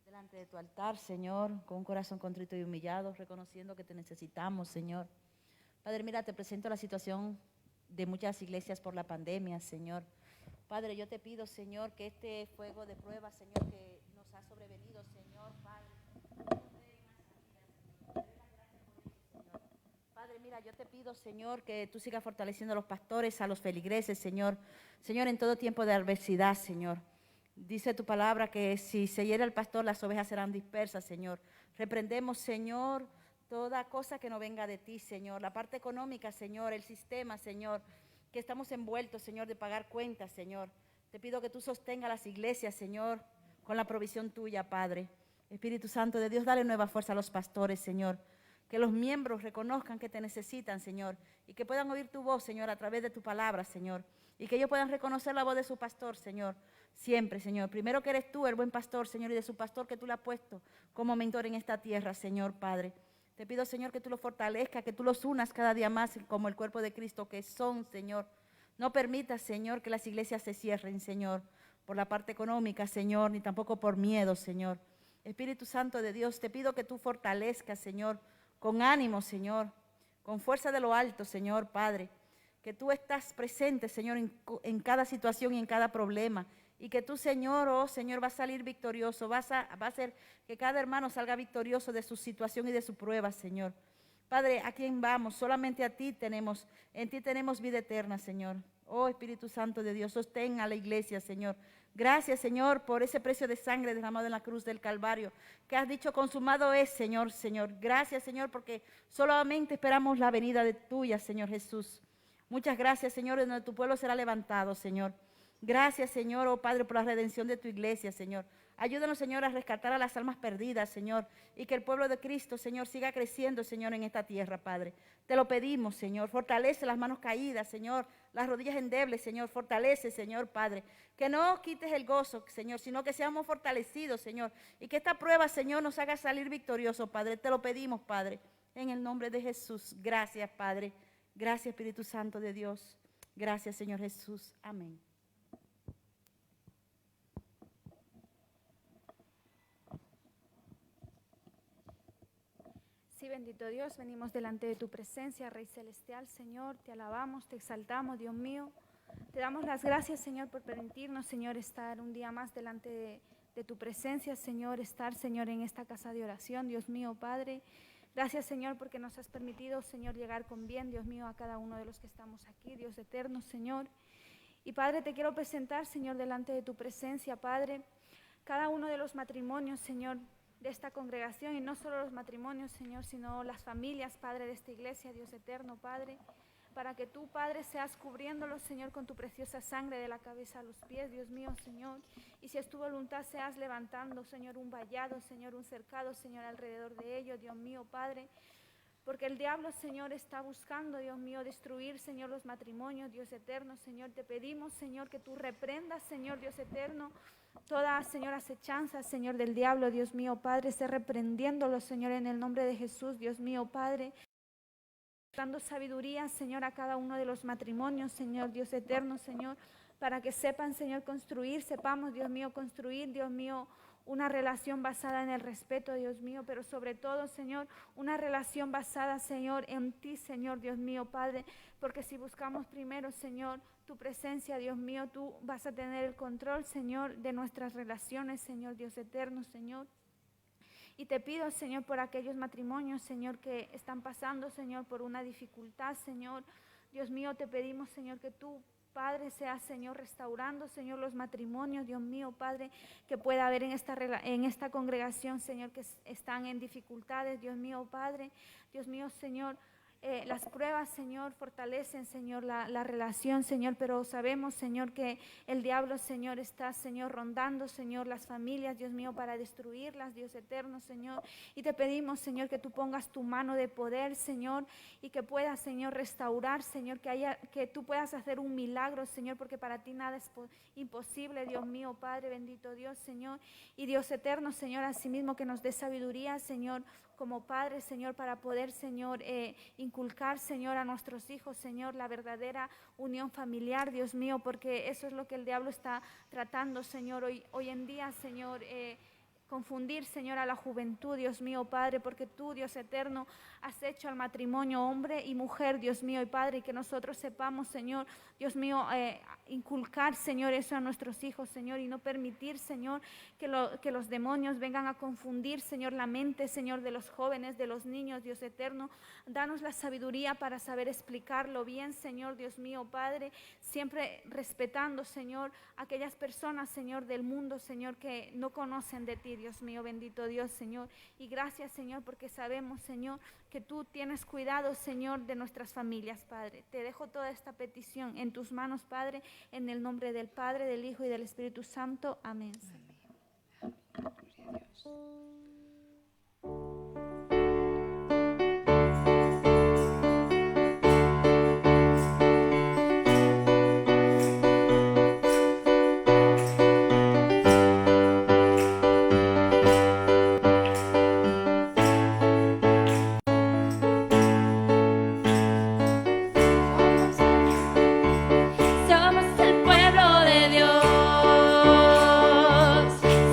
Delante de tu altar, Señor, con un corazón contrito y humillado, reconociendo que te necesitamos, Señor. Padre, mira, te presento la situación de muchas iglesias por la pandemia, Señor. Padre, yo te pido, Señor, que este fuego de prueba, Señor, que nos ha sobrevenido, Señor, Padre, Padre, mira, yo te pido, Señor, que tú sigas fortaleciendo a los pastores, a los feligreses, Señor. Señor, en todo tiempo de adversidad, Señor. Dice tu palabra que si se hiere el pastor, las ovejas serán dispersas, Señor. Reprendemos, Señor, toda cosa que no venga de ti, Señor. La parte económica, Señor, el sistema, Señor, que estamos envueltos, Señor, de pagar cuentas, Señor. Te pido que tú sostengas las iglesias, Señor, con la provisión tuya, Padre. Espíritu Santo de Dios, dale nueva fuerza a los pastores, Señor. Que los miembros reconozcan que te necesitan, Señor, y que puedan oír tu voz, Señor, a través de tu palabra, Señor. Y que ellos puedan reconocer la voz de su pastor, Señor, siempre, Señor. Primero que eres tú, el buen pastor, Señor, y de su pastor que tú le has puesto como mentor en esta tierra, Señor, Padre. Te pido, Señor, que tú los fortalezcas, que tú los unas cada día más como el cuerpo de Cristo que son, Señor. No permitas, Señor, que las iglesias se cierren, Señor, por la parte económica, Señor, ni tampoco por miedo, Señor. Espíritu Santo de Dios, te pido que tú fortalezcas, Señor, con ánimo, Señor, con fuerza de lo alto, Señor, Padre, que tú estás presente, Señor, en cada situación y en cada problema, y que tú, Señor, oh Señor, vas a salir victorioso, va a hacer que cada hermano salga victorioso de su situación y de su prueba, Señor. Padre, ¿a quién vamos? Solamente a ti tenemos, en ti tenemos vida eterna, Señor. Oh Espíritu Santo de Dios, sostén a la iglesia, Señor. Gracias, Señor, por ese precio de sangre derramado en la cruz del Calvario, que has dicho consumado es, Señor, Señor. Gracias, Señor, porque solamente esperamos la venida de tuya, Señor Jesús. Muchas gracias, Señor, donde tu pueblo será levantado, Señor. Gracias, Señor, oh Padre, por la redención de tu iglesia, Señor. Ayúdanos, Señor, a rescatar a las almas perdidas, Señor, y que el pueblo de Cristo, Señor, siga creciendo, Señor, en esta tierra, Padre. Te lo pedimos, Señor. Fortalece las manos caídas, Señor, las rodillas endebles, Señor. Fortalece, Señor, Padre. Que no quites el gozo, Señor, sino que seamos fortalecidos, Señor, y que esta prueba, Señor, nos haga salir victoriosos, Padre. Te lo pedimos, Padre, en el nombre de Jesús. Gracias, Padre. Gracias, Espíritu Santo de Dios. Gracias, Señor Jesús. Amén. Sí, bendito Dios, venimos delante de tu presencia, Rey Celestial, Señor, te alabamos, te exaltamos, Dios mío. Te damos las gracias, Señor, por permitirnos, Señor, estar un día más delante de tu presencia, Señor, estar, Señor, en esta casa de oración, Dios mío, Padre. Gracias, Señor, porque nos has permitido, Señor, llegar con bien, Dios mío, a cada uno de los que estamos aquí, Dios eterno, Señor. Y, Padre, te quiero presentar, Señor, delante de tu presencia, Padre, cada uno de los matrimonios, Señor, de esta congregación, y no solo los matrimonios, Señor, sino las familias, Padre, de esta iglesia, Dios eterno, Padre, para que tú, Padre, seas cubriéndolos, Señor, con tu preciosa sangre de la cabeza a los pies, Dios mío, Señor, y si es tu voluntad, seas levantando, Señor, un vallado, Señor, un cercado, Señor, alrededor de ellos, Dios mío, Padre, porque el diablo, Señor, está buscando, Dios mío, destruir, Señor, los matrimonios, Dios eterno, Señor, te pedimos, Señor, que tú reprendas, Señor, Dios eterno, toda, Señor, acechanza, Señor, del diablo, Dios mío, Padre, esté reprendiéndolo, Señor, en el nombre de Jesús, Dios mío, Padre, dando sabiduría, Señor, a cada uno de los matrimonios, Señor, Dios eterno, Señor, para que sepan, Señor, construir, sepamos, Dios mío, construir, Dios mío, una relación basada en el respeto, Dios mío, pero sobre todo, Señor, una relación basada, Señor, en ti, Señor, Dios mío, Padre, porque si buscamos primero, Señor, tu presencia, Dios mío, tú vas a tener el control, Señor, de nuestras relaciones, Señor, Dios eterno, Señor. Y te pido, Señor, por aquellos matrimonios, Señor, que están pasando, Señor, por una dificultad, Señor. Dios mío, te pedimos, Señor, que tú, Padre, seas, Señor, restaurando, Señor, los matrimonios, Dios mío, Padre, que pueda haber en esta congregación, Señor, que están en dificultades, Dios mío, Padre. Dios mío, Señor, las pruebas, Señor, fortalecen, Señor, la relación, Señor, pero sabemos, Señor, que el diablo, Señor, está, Señor, rondando, Señor, las familias, Dios mío, para destruirlas, Dios eterno, Señor, y te pedimos, Señor, que tú pongas tu mano de poder, Señor, y que puedas, Señor, restaurar, Señor, que tú puedas hacer un milagro, Señor, porque para ti nada es imposible, Dios mío, Padre, bendito Dios, Señor, y Dios eterno, Señor, asimismo que nos dé sabiduría, Señor, como Padre, Señor, para poder, Señor, inculcar, Señor, a nuestros hijos, Señor, la verdadera unión familiar, Dios mío, porque eso es lo que el diablo está tratando, Señor, hoy en día, Señor, confundir, Señor, a la juventud, Dios mío, Padre, porque tú, Dios eterno, has hecho al matrimonio hombre y mujer, Dios mío y Padre, y que nosotros sepamos, Señor, Dios mío, inculcar, Señor, eso a nuestros hijos, Señor, y no permitir, Señor, que los demonios vengan a confundir, Señor, la mente, Señor, de los jóvenes, de los niños, Dios eterno. Danos la sabiduría para saber explicarlo bien, Señor, Dios mío, Padre, siempre respetando, Señor, aquellas personas, Señor, del mundo, Señor, que no conocen de ti, Dios mío, bendito Dios, Señor. Y gracias, Señor, porque sabemos, Señor, que tú tienes cuidado, Señor, de nuestras familias, Padre. Te dejo toda esta petición en tus manos, Padre, en el nombre del Padre, del Hijo y del Espíritu Santo. Amén. Gloria a Dios. Somos el pueblo de Dios,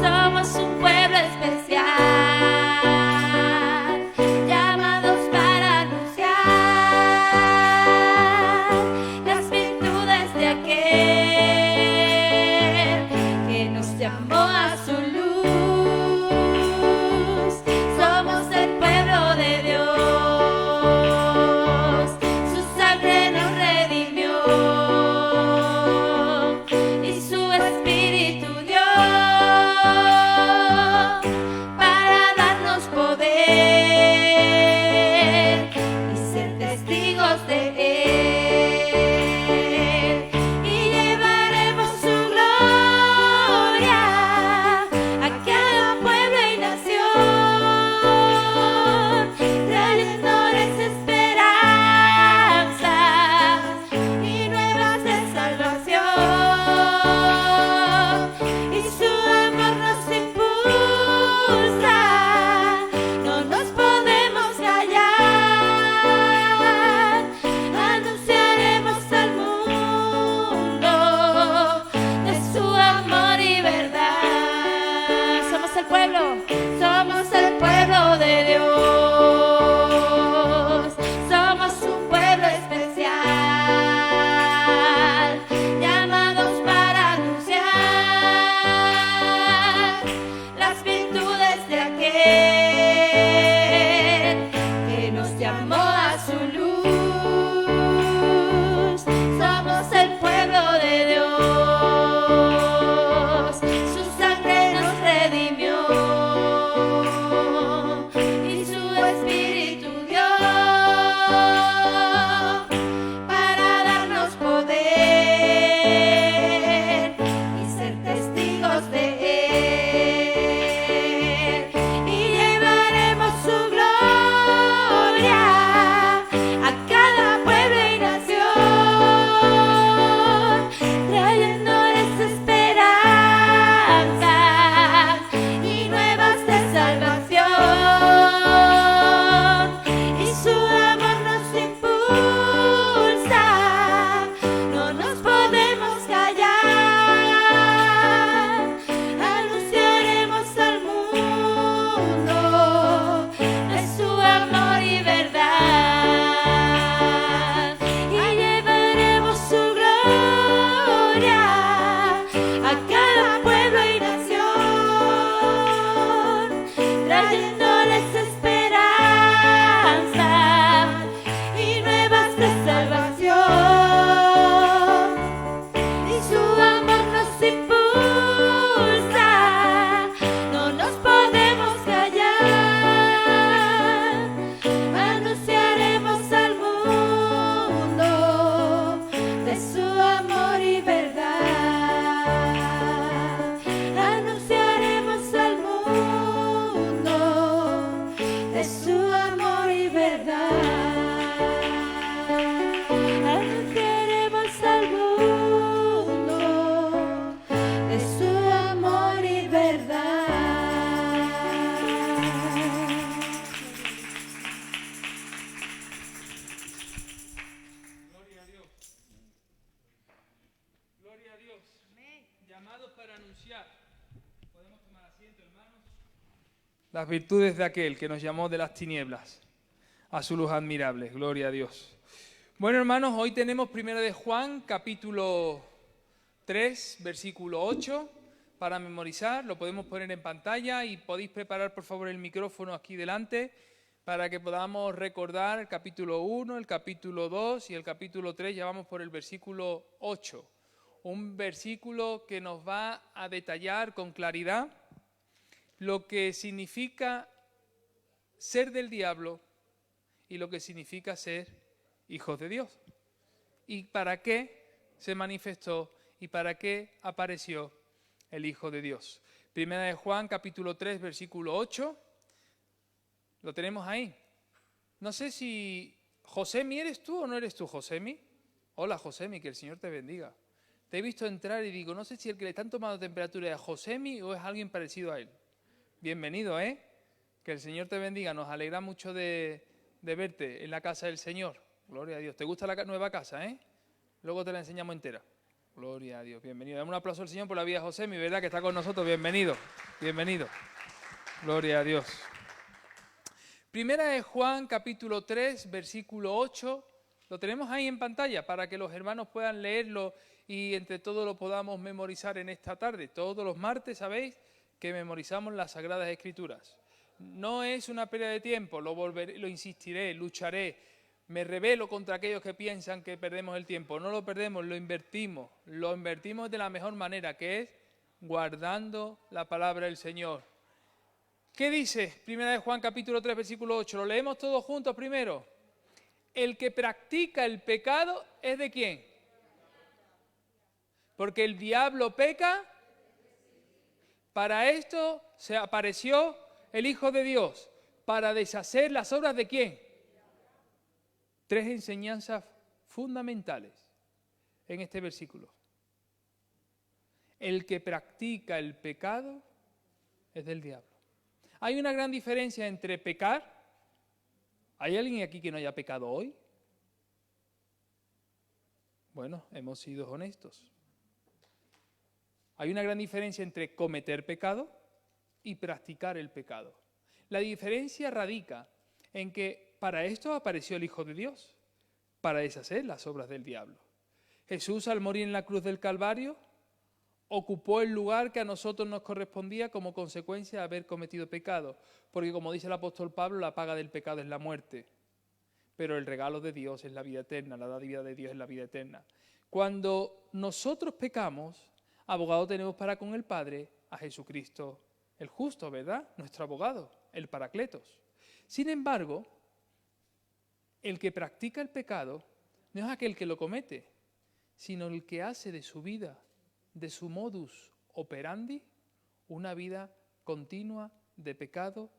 somos un pueblo especial. anunciar. Podemos tomar asiento, hermanos. Las virtudes de aquel que nos llamó de las tinieblas a su luz admirable. Gloria a Dios. Bueno, hermanos, hoy tenemos 1 de Juan, capítulo 3, versículo 8, para memorizar. Lo podemos poner en pantalla y podéis preparar, por favor, el micrófono aquí delante para que podamos recordar el capítulo 1, el capítulo 2 y el capítulo 3. Ya vamos por el versículo 8. Un versículo que nos va a detallar con claridad lo que significa ser del diablo y lo que significa ser hijos de Dios. Y para qué se manifestó y para qué apareció el Hijo de Dios. 1 de Juan, capítulo 3, versículo 8. Lo tenemos ahí. No sé si Josemi, ¿eres tú o no eres tú, Josemi? Hola, Josemi, que el Señor te bendiga. Te he visto entrar y digo, no sé si el que le están tomando temperatura es Josemi o es alguien parecido a él. Bienvenido, ¿eh? Que el Señor te bendiga. Nos alegra mucho de verte en la casa del Señor. Gloria a Dios. ¿Te gusta la nueva casa, eh? Luego te la enseñamos entera. Gloria a Dios. Bienvenido. Dame un aplauso al Señor por la vida de Josemi, ¿verdad? Que está con nosotros. Bienvenido. Bienvenido. Gloria a Dios. 1 de Juan, capítulo 3, versículo 8, lo tenemos ahí en pantalla para que los hermanos puedan leerlo y entre todos lo podamos memorizar en esta tarde. Todos los martes, ¿sabéis?, que memorizamos las Sagradas Escrituras. No es una pérdida de tiempo, lo insistiré, lucharé, me rebelo contra aquellos que piensan que perdemos el tiempo. No lo perdemos, lo invertimos de la mejor manera, que es guardando la palabra del Señor. ¿Qué dice 1 de Juan capítulo 3 versículo 8? Lo leemos todos juntos primero. El que practica el pecado es ¿de quién? Porque el diablo peca. Para esto se apareció el Hijo de Dios. Para deshacer las obras ¿de quién? Tres enseñanzas fundamentales en este versículo. El que practica el pecado es del diablo. Hay una gran diferencia entre pecar. ¿Hay alguien aquí que no haya pecado hoy? Bueno, hemos sido honestos. Hay una gran diferencia entre cometer pecado y practicar el pecado. La diferencia radica en que para esto apareció el Hijo de Dios, para deshacer las obras del diablo. Jesús, al morir en la cruz del Calvario, ocupó el lugar que a nosotros nos correspondía como consecuencia de haber cometido pecado. Porque como dice el apóstol Pablo, la paga del pecado es la muerte. Pero el regalo de Dios es la vida eterna, la dádiva de Dios es la vida eterna. Cuando nosotros pecamos, abogado tenemos para con el Padre a Jesucristo, el justo, ¿verdad? Nuestro abogado, el Paracletos. Sin embargo, el que practica el pecado no es aquel que lo comete, sino el que hace de su vida, de su modus operandi, una vida continua de pecado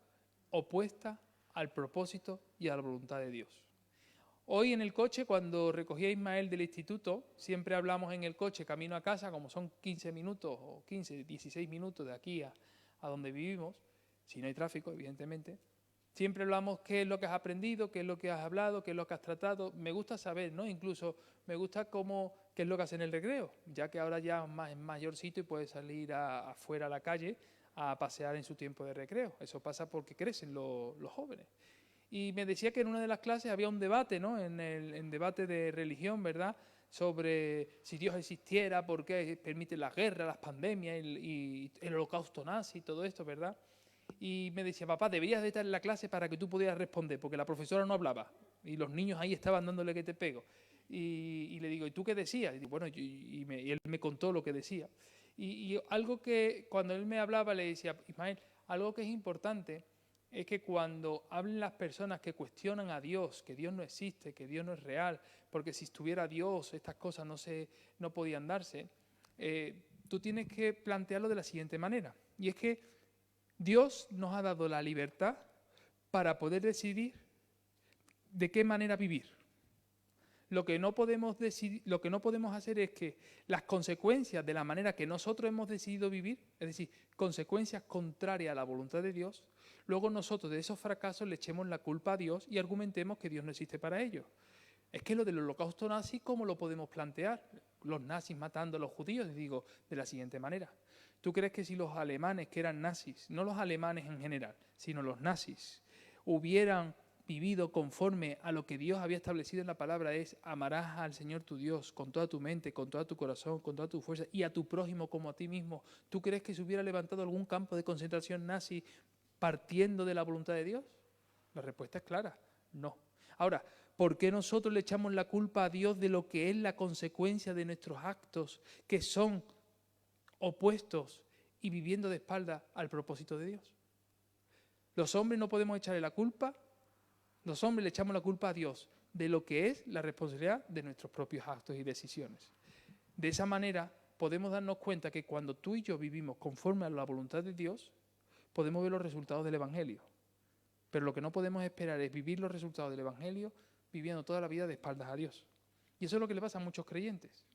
opuesta al propósito y a la voluntad de Dios. Hoy en el coche, cuando recogí a Ismael del instituto, siempre hablamos en el coche camino a casa, como son 15 minutos o 15, 16 minutos de aquí a donde vivimos, si no hay tráfico, evidentemente. Siempre hablamos qué es lo que has aprendido, qué es lo que has hablado, qué es lo que has tratado. Me gusta saber, ¿no? Incluso me gusta qué es lo que hace en el recreo, ya que ahora ya es mayorcito y puede salir afuera a la calle a pasear en su tiempo de recreo. Eso pasa porque crecen los jóvenes. Y me decía que en una de las clases había un debate, ¿no? En debate de religión, ¿verdad? Sobre si Dios existiera, por qué permite las guerras, las pandemias y el holocausto nazi y todo esto, ¿verdad? Y me decía, papá, deberías de estar en la clase para que tú pudieras responder, porque la profesora no hablaba y los niños ahí estaban dándole que te pego. Y le digo, ¿y tú qué decías? Y digo, bueno, y él me contó lo que decía. Y algo que cuando él me hablaba le decía, Ismael, algo que es importante es que cuando hablen las personas que cuestionan a Dios, que Dios no existe, que Dios no es real, porque si estuviera Dios estas cosas no podían darse, tú tienes que plantearlo de la siguiente manera. Y es que Dios nos ha dado la libertad para poder decidir de qué manera vivir. Lo que no podemos hacer es que las consecuencias de la manera que nosotros hemos decidido vivir, es decir, consecuencias contrarias a la voluntad de Dios, luego nosotros de esos fracasos le echemos la culpa a Dios y argumentemos que Dios no existe para ellos. Es que lo del holocausto nazi, ¿cómo lo podemos plantear? Los nazis matando a los judíos, les digo de la siguiente manera. ¿Tú crees que si los alemanes, que eran nazis, no los alemanes en general, sino los nazis, hubieran vivido conforme a lo que Dios había establecido en la palabra, es amarás al Señor tu Dios con toda tu mente, con todo tu corazón, con toda tu fuerza y a tu prójimo como a ti mismo? ¿Tú crees que se hubiera levantado algún campo de concentración nazi partiendo de la voluntad de Dios? La respuesta es clara, no. Ahora, ¿por qué nosotros le echamos la culpa a Dios de lo que es la consecuencia de nuestros actos que son opuestos y viviendo de espalda al propósito de Dios? Los hombres no podemos echarle la culpa, los hombres le echamos la culpa a Dios de lo que es la responsabilidad de nuestros propios actos y decisiones. De esa manera podemos darnos cuenta que cuando tú y yo vivimos conforme a la voluntad de Dios, podemos ver los resultados del Evangelio. Pero lo que no podemos esperar es vivir los resultados del Evangelio viviendo toda la vida de espaldas a Dios. Y eso es lo que le pasa a muchos creyentes.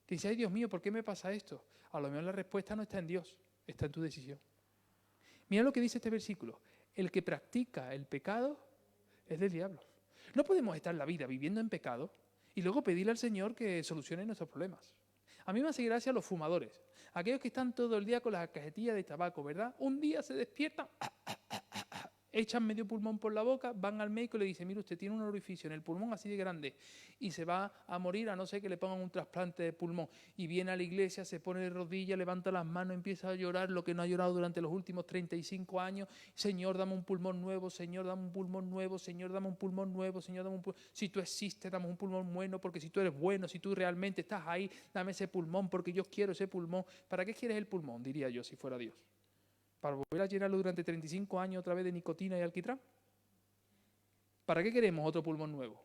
Que dicen, ay Dios mío, ¿por qué me pasa esto? A lo mejor la respuesta no está en Dios, está en tu decisión. Mira lo que dice este versículo. El que practica el pecado es del diablo. No podemos estar la vida viviendo en pecado y luego pedirle al Señor que solucione nuestros problemas. A mí me hace gracia los fumadores, aquellos que están todo el día con las cajetillas de tabaco, ¿verdad? Un día se despiertan, echan medio pulmón por la boca, van al médico y le dicen, mire, usted tiene un orificio en el pulmón así de grande y se va a morir a no ser que le pongan un trasplante de pulmón. Y viene a la iglesia, se pone de rodillas, levanta las manos, empieza a llorar lo que no ha llorado durante los últimos 35 años. Señor, dame un pulmón nuevo, Señor, dame un pulmón nuevo, Señor, dame un pulmón nuevo, Señor, dame un pulmón. Si tú existes, dame un pulmón bueno, porque si tú eres bueno, si tú realmente estás ahí, dame ese pulmón, porque yo quiero ese pulmón. ¿Para qué quieres el pulmón? Diría yo, si fuera Dios. ¿Para volver a llenarlo durante 35 años otra vez de nicotina y alquitrán? ¿Para qué queremos otro pulmón nuevo?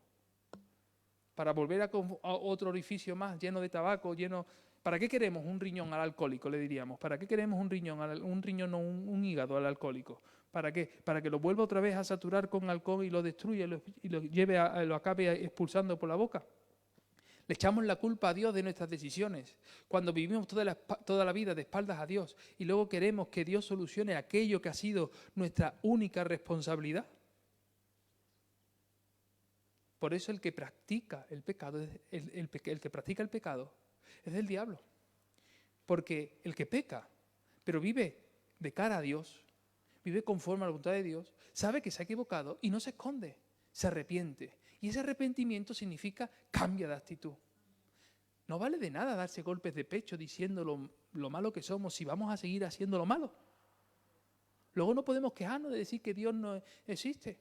¿Para volver a otro orificio más lleno de tabaco, lleno? ¿Para qué queremos un riñón al alcohólico, le diríamos? ¿Para qué queremos un un hígado al alcohólico? ¿Para qué? Para que lo vuelva otra vez a saturar con alcohol y lo destruya y lo acabe expulsando por la boca. Le echamos la culpa a Dios de nuestras decisiones, cuando vivimos toda la vida de espaldas a Dios y luego queremos que Dios solucione aquello que ha sido nuestra única responsabilidad. Por eso el que practica el pecado, el que practica el pecado es del diablo. Porque el que peca, pero vive de cara a Dios, vive conforme a la voluntad de Dios, sabe que se ha equivocado y no se esconde, se arrepiente. Y ese arrepentimiento significa cambia de actitud. No vale de nada darse golpes de pecho diciendo lo malo que somos si vamos a seguir haciendo lo malo. Luego no podemos quejarnos de decir que Dios no existe.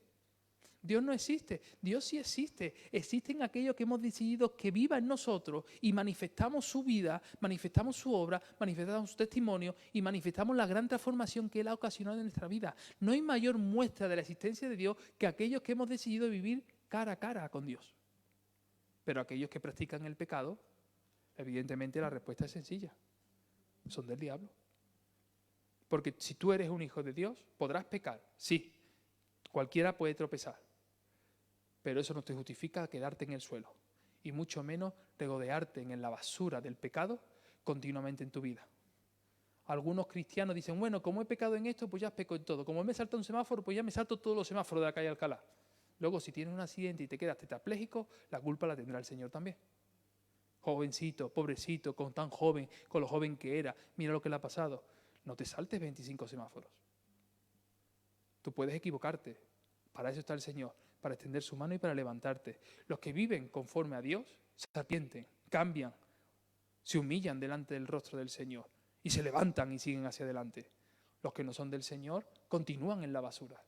Dios no existe, Dios sí existe. Existen aquellos que hemos decidido que viva en nosotros y manifestamos su vida, manifestamos su obra, manifestamos su testimonio y manifestamos la gran transformación que Él ha ocasionado en nuestra vida. No hay mayor muestra de la existencia de Dios que aquellos que hemos decidido vivir cara a cara con Dios. Pero aquellos que practican el pecado, evidentemente la respuesta es sencilla. Son del diablo. Porque si tú eres un hijo de Dios, podrás pecar. Sí, cualquiera puede tropezar. Pero eso no te justifica quedarte en el suelo. Y mucho menos regodearte en la basura del pecado continuamente en tu vida. Algunos cristianos dicen, bueno, como he pecado en esto, pues ya peco en todo. Como me salta un semáforo, pues ya me salto todos los semáforos de la calle Alcalá. Luego, si tienes un accidente y te quedas tetrapléjico, la culpa la tendrá el Señor también. Jovencito, pobrecito, con tan joven, con lo joven que era, mira lo que le ha pasado. No te saltes 25 semáforos. Tú puedes equivocarte. Para eso está el Señor, para extender su mano y para levantarte. Los que viven conforme a Dios se arrepienten, cambian, se humillan delante del rostro del Señor y se levantan y siguen hacia adelante. Los que no son del Señor continúan en la basura,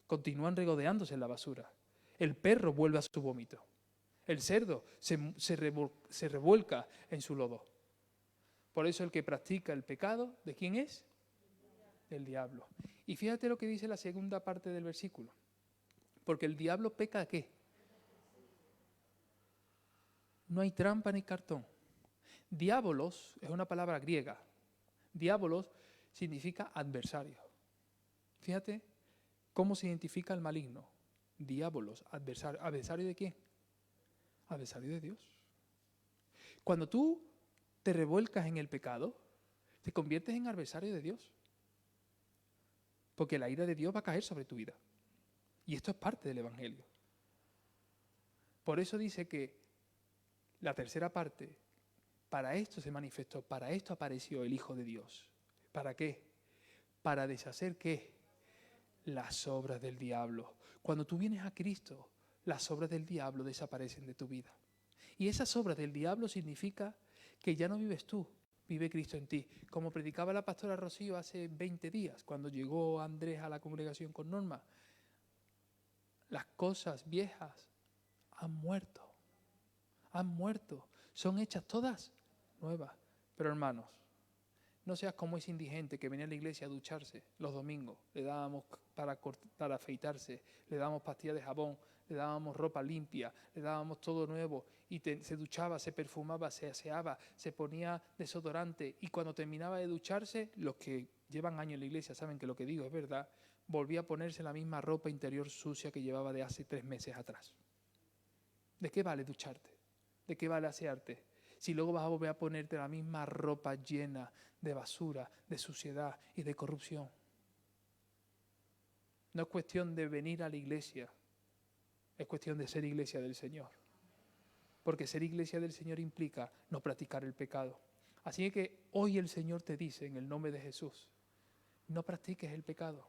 continúan regodeándose en la basura. El perro vuelve a su vómito. El cerdo se revuelca en su lodo. Por eso el que practica el pecado, ¿de quién es? Del diablo. Y fíjate lo que dice la segunda parte del versículo. Porque el diablo peca, ¿qué? No hay trampa ni cartón. Diabolos es una palabra griega. Diabolos significa adversario. Fíjate cómo se identifica el maligno. Diabolos, adversario. ¿Adversario de quién? Adversario de Dios. Cuando tú te revuelcas en el pecado, te conviertes en adversario de Dios. Porque la ira de Dios va a caer sobre tu vida. Y esto es parte del Evangelio. Por eso dice que la tercera parte, para esto se manifestó, para esto apareció el Hijo de Dios. ¿Para qué? Para deshacer ¿qué? Las obras del diablo. Cuando tú vienes a Cristo, las obras del diablo desaparecen de tu vida. Y esas obras del diablo significa que ya no vives tú, vive Cristo en ti. Como predicaba la pastora Rocío hace 20 días, cuando llegó Andrés a la congregación con Norma, las cosas viejas han muerto, son hechas todas nuevas. Pero hermanos, no seas como ese indigente que venía a la iglesia a ducharse los domingos, le dábamos para afeitarse, le dábamos pastillas de jabón, le dábamos ropa limpia, le dábamos todo nuevo y se duchaba, se perfumaba, se aseaba, se ponía desodorante y cuando terminaba de ducharse, los que llevan años en la iglesia saben que lo que digo es verdad, volvía a ponerse la misma ropa interior sucia que llevaba de hace 3 meses atrás. ¿De qué vale ducharte? ¿De qué vale asearte? Si luego vas a volver a ponerte la misma ropa llena de basura, de suciedad y de corrupción. No es cuestión de venir a la iglesia, es cuestión de ser iglesia del Señor. Porque ser iglesia del Señor implica no practicar el pecado. Así que hoy el Señor te dice en el nombre de Jesús, no practiques el pecado.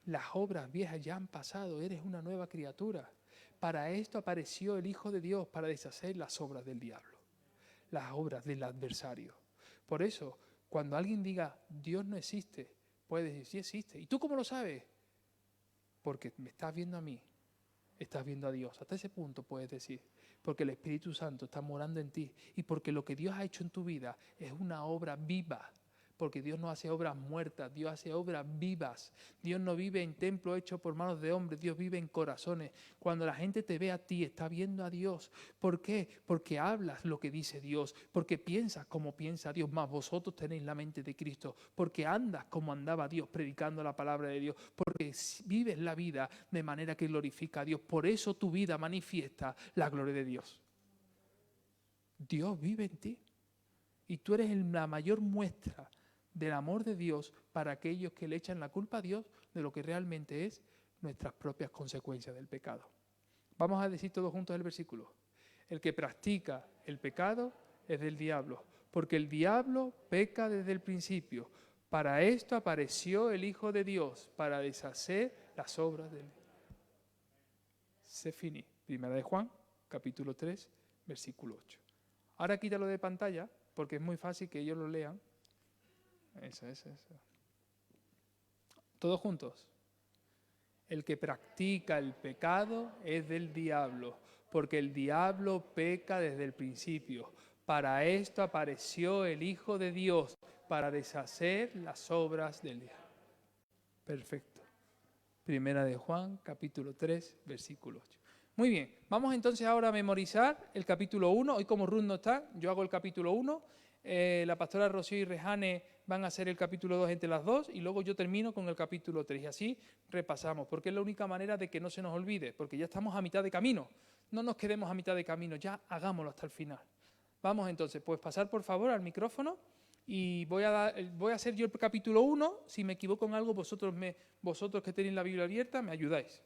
Las obras viejas ya han pasado, eres una nueva criatura. Para esto apareció el Hijo de Dios, para deshacer las obras del diablo, las obras del adversario. Por eso, cuando alguien diga, Dios no existe, puedes decir, sí existe. ¿Y tú cómo lo sabes? Porque me estás viendo a mí, estás viendo a Dios. Hasta ese punto puedes decir, porque el Espíritu Santo está morando en ti y porque lo que Dios ha hecho en tu vida es una obra viva. Porque Dios no hace obras muertas, Dios hace obras vivas. Dios no vive en templos hechos por manos de hombres, Dios vive en corazones. Cuando la gente te ve a ti, está viendo a Dios. ¿Por qué? Porque hablas lo que dice Dios, porque piensas como piensa Dios, más vosotros tenéis la mente de Cristo, porque andas como andaba Dios, predicando la palabra de Dios, porque vives la vida de manera que glorifica a Dios. Por eso tu vida manifiesta la gloria de Dios. Dios vive en ti y tú eres la mayor muestra del amor de Dios para aquellos que le echan la culpa a Dios de lo que realmente es nuestras propias consecuencias del pecado. Vamos a decir todos juntos el versículo. El que practica el pecado es del diablo, porque el diablo peca desde el principio. Para esto apareció el Hijo de Dios, para deshacer las obras del diablo. Se finí. Primera de Juan, capítulo 3, versículo 8. Ahora quítalo de pantalla, porque es muy fácil que ellos lo lean. Eso. Todos juntos. El que practica el pecado es del diablo, porque el diablo peca desde el principio. Para esto apareció el Hijo de Dios, para deshacer las obras del diablo. Perfecto. Primera de Juan, capítulo 3, versículo 8. Muy bien, vamos entonces ahora a memorizar el capítulo 1. Hoy como Ruth no está, yo hago el capítulo 1. La pastora Rocío y Rejane van a hacer el capítulo 2 entre las dos y luego yo termino con el capítulo 3 y así repasamos, porque es la única manera de que no se nos olvide, porque ya estamos a mitad de camino, no nos quedemos a mitad de camino, ya hagámoslo hasta el final. Vamos entonces, pues pasar por favor al micrófono y voy a hacer yo el capítulo 1, si me equivoco en algo vosotros que tenéis la Biblia abierta me ayudáis.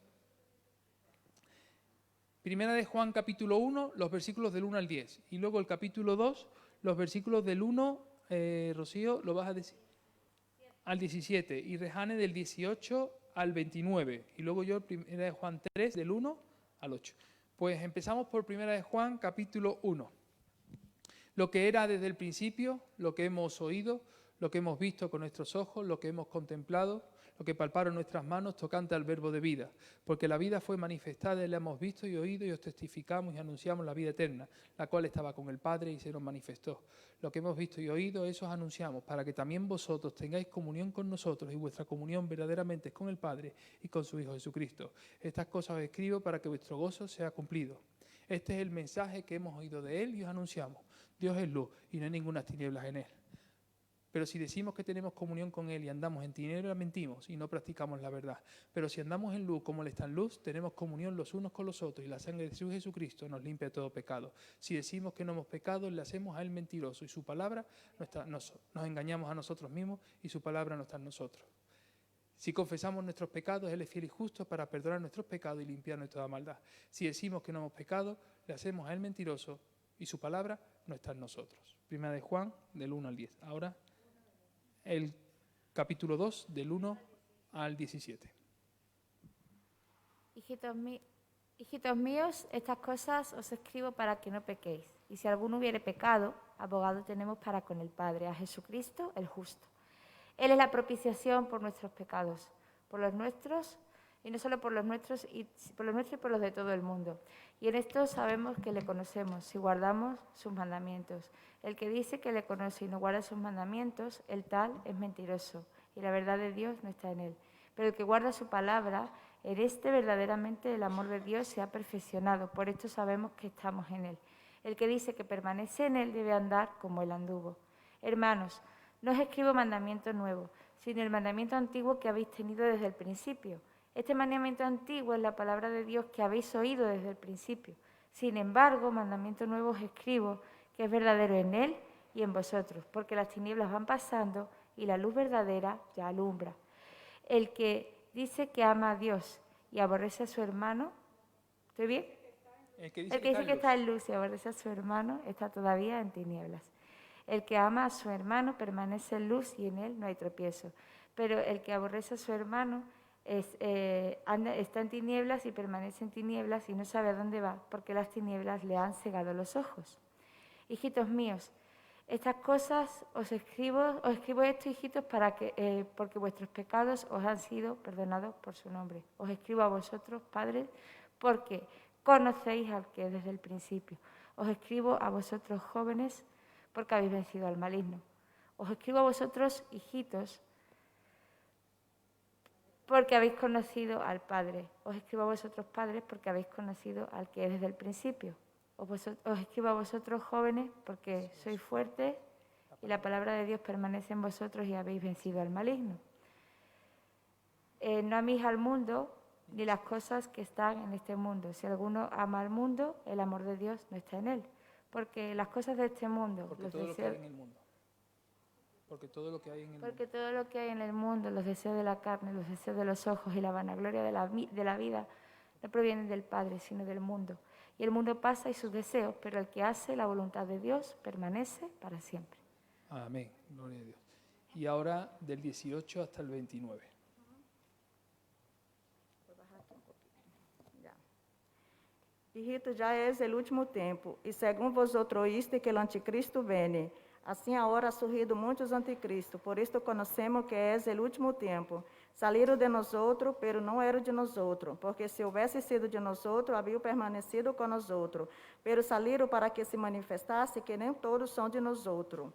Primera de Juan capítulo 1, los versículos del 1 al 10 y luego el capítulo 2, los versículos del 1, Rocío, lo vas a decir, al 17 y Rejane del 18 al 29 y luego yo Primera de Juan 3 del 1 al 8. Pues empezamos por Primera de Juan capítulo 1. Lo que era desde el principio, lo que hemos oído, lo que hemos visto con nuestros ojos, lo que hemos contemplado, lo que palparon nuestras manos tocante al verbo de vida. Porque la vida fue manifestada y la hemos visto y oído y os testificamos y anunciamos la vida eterna, la cual estaba con el Padre y se nos manifestó. Lo que hemos visto y oído, eso os anunciamos, para que también vosotros tengáis comunión con nosotros y vuestra comunión verdaderamente es con el Padre y con su Hijo Jesucristo. Estas cosas os escribo para que vuestro gozo sea cumplido. Este es el mensaje que hemos oído de Él y os anunciamos. Dios es luz y no hay ninguna tinieblas en Él. Pero si decimos que tenemos comunión con Él y andamos en tinieblas, mentimos y no practicamos la verdad. Pero si andamos en luz como Él está en luz, tenemos comunión los unos con los otros y la sangre de Jesucristo nos limpia de todo pecado. Si decimos que no hemos pecado, le hacemos a Él mentiroso y su palabra nos engañamos a nosotros mismos y su palabra no está en nosotros. Si confesamos nuestros pecados, Él es fiel y justo para perdonar nuestros pecados y limpiarnos de toda maldad. Si decimos que no hemos pecado, le hacemos a Él mentiroso y su palabra no está en nosotros. Primera de Juan, del 1 al 10. Ahora, el capítulo 2, del 1 al 17. Hijitos míos, estas cosas os escribo para que no pequéis. Y si alguno hubiere pecado, abogado tenemos para con el Padre, a Jesucristo el justo. Él es la propiciación por nuestros pecados, por los nuestros, y no solo por los nuestros, y por los de todo el mundo. Y en esto sabemos que le conocemos, si guardamos sus mandamientos. El que dice que le conoce y no guarda sus mandamientos, el tal es mentiroso, y la verdad de Dios no está en él. Pero el que guarda su palabra, en este verdaderamente el amor de Dios se ha perfeccionado, por esto sabemos que estamos en él. El que dice que permanece en él debe andar como él anduvo. Hermanos, no os escribo mandamiento nuevo, sino el mandamiento antiguo que habéis tenido desde el principio. Este mandamiento antiguo es la palabra de Dios que habéis oído desde el principio. Sin embargo, mandamiento nuevo os escribo, que es verdadero en él y en vosotros, porque las tinieblas van pasando y la luz verdadera ya alumbra. El que dice que ama a Dios y aborrece a su hermano, ¿estoy bien? El que dice que está en luz y aborrece a su hermano está todavía en tinieblas. El que ama a su hermano permanece en luz y en él no hay tropiezo. Pero el que aborrece a su hermano está en tinieblas y permanece en tinieblas y no sabe a dónde va, porque las tinieblas le han cegado los ojos. Hijitos míos, estas cosas os escribo esto, hijitos, porque vuestros pecados os han sido perdonados por su nombre. Os escribo a vosotros, padres, porque conocéis al que es desde el principio. Os escribo a vosotros, jóvenes, porque habéis vencido al maligno. Os escribo a vosotros, hijitos, porque habéis conocido al Padre. Os escribo a vosotros, padres, porque habéis conocido al que es desde el principio. Os escribo a vosotros, jóvenes, porque sois fuertes y la palabra de Dios permanece en vosotros y habéis vencido al maligno. No améis al mundo ni las cosas que están en este mundo. Si alguno ama al mundo, el amor de Dios no está en él. Porque las cosas de este mundo, Porque los todo lo que deseos, hay en el mundo. Porque todo lo que hay en el porque todo lo que hay en el mundo, los deseos de la carne, los deseos de los ojos y la vanagloria de la vida, no provienen del Padre, sino del mundo. Y el mundo pasa y sus deseos, pero el que hace la voluntad de Dios permanece para siempre. Amén, gloria a Dios. Y ahora del 18 hasta el 29. Hijitos, já é o último tempo, e segundo vosotros oíste que o anticristo vem, assim agora ha surgido muitos anticristos, por isto conhecemos que é o último tempo. Saliram de nosotros, pero não eram de nosotros, porque se houvesse sido de nosotros, haviam permanecido com nosotros, pero saliram para que se manifestasse que nem todos são de nosotros.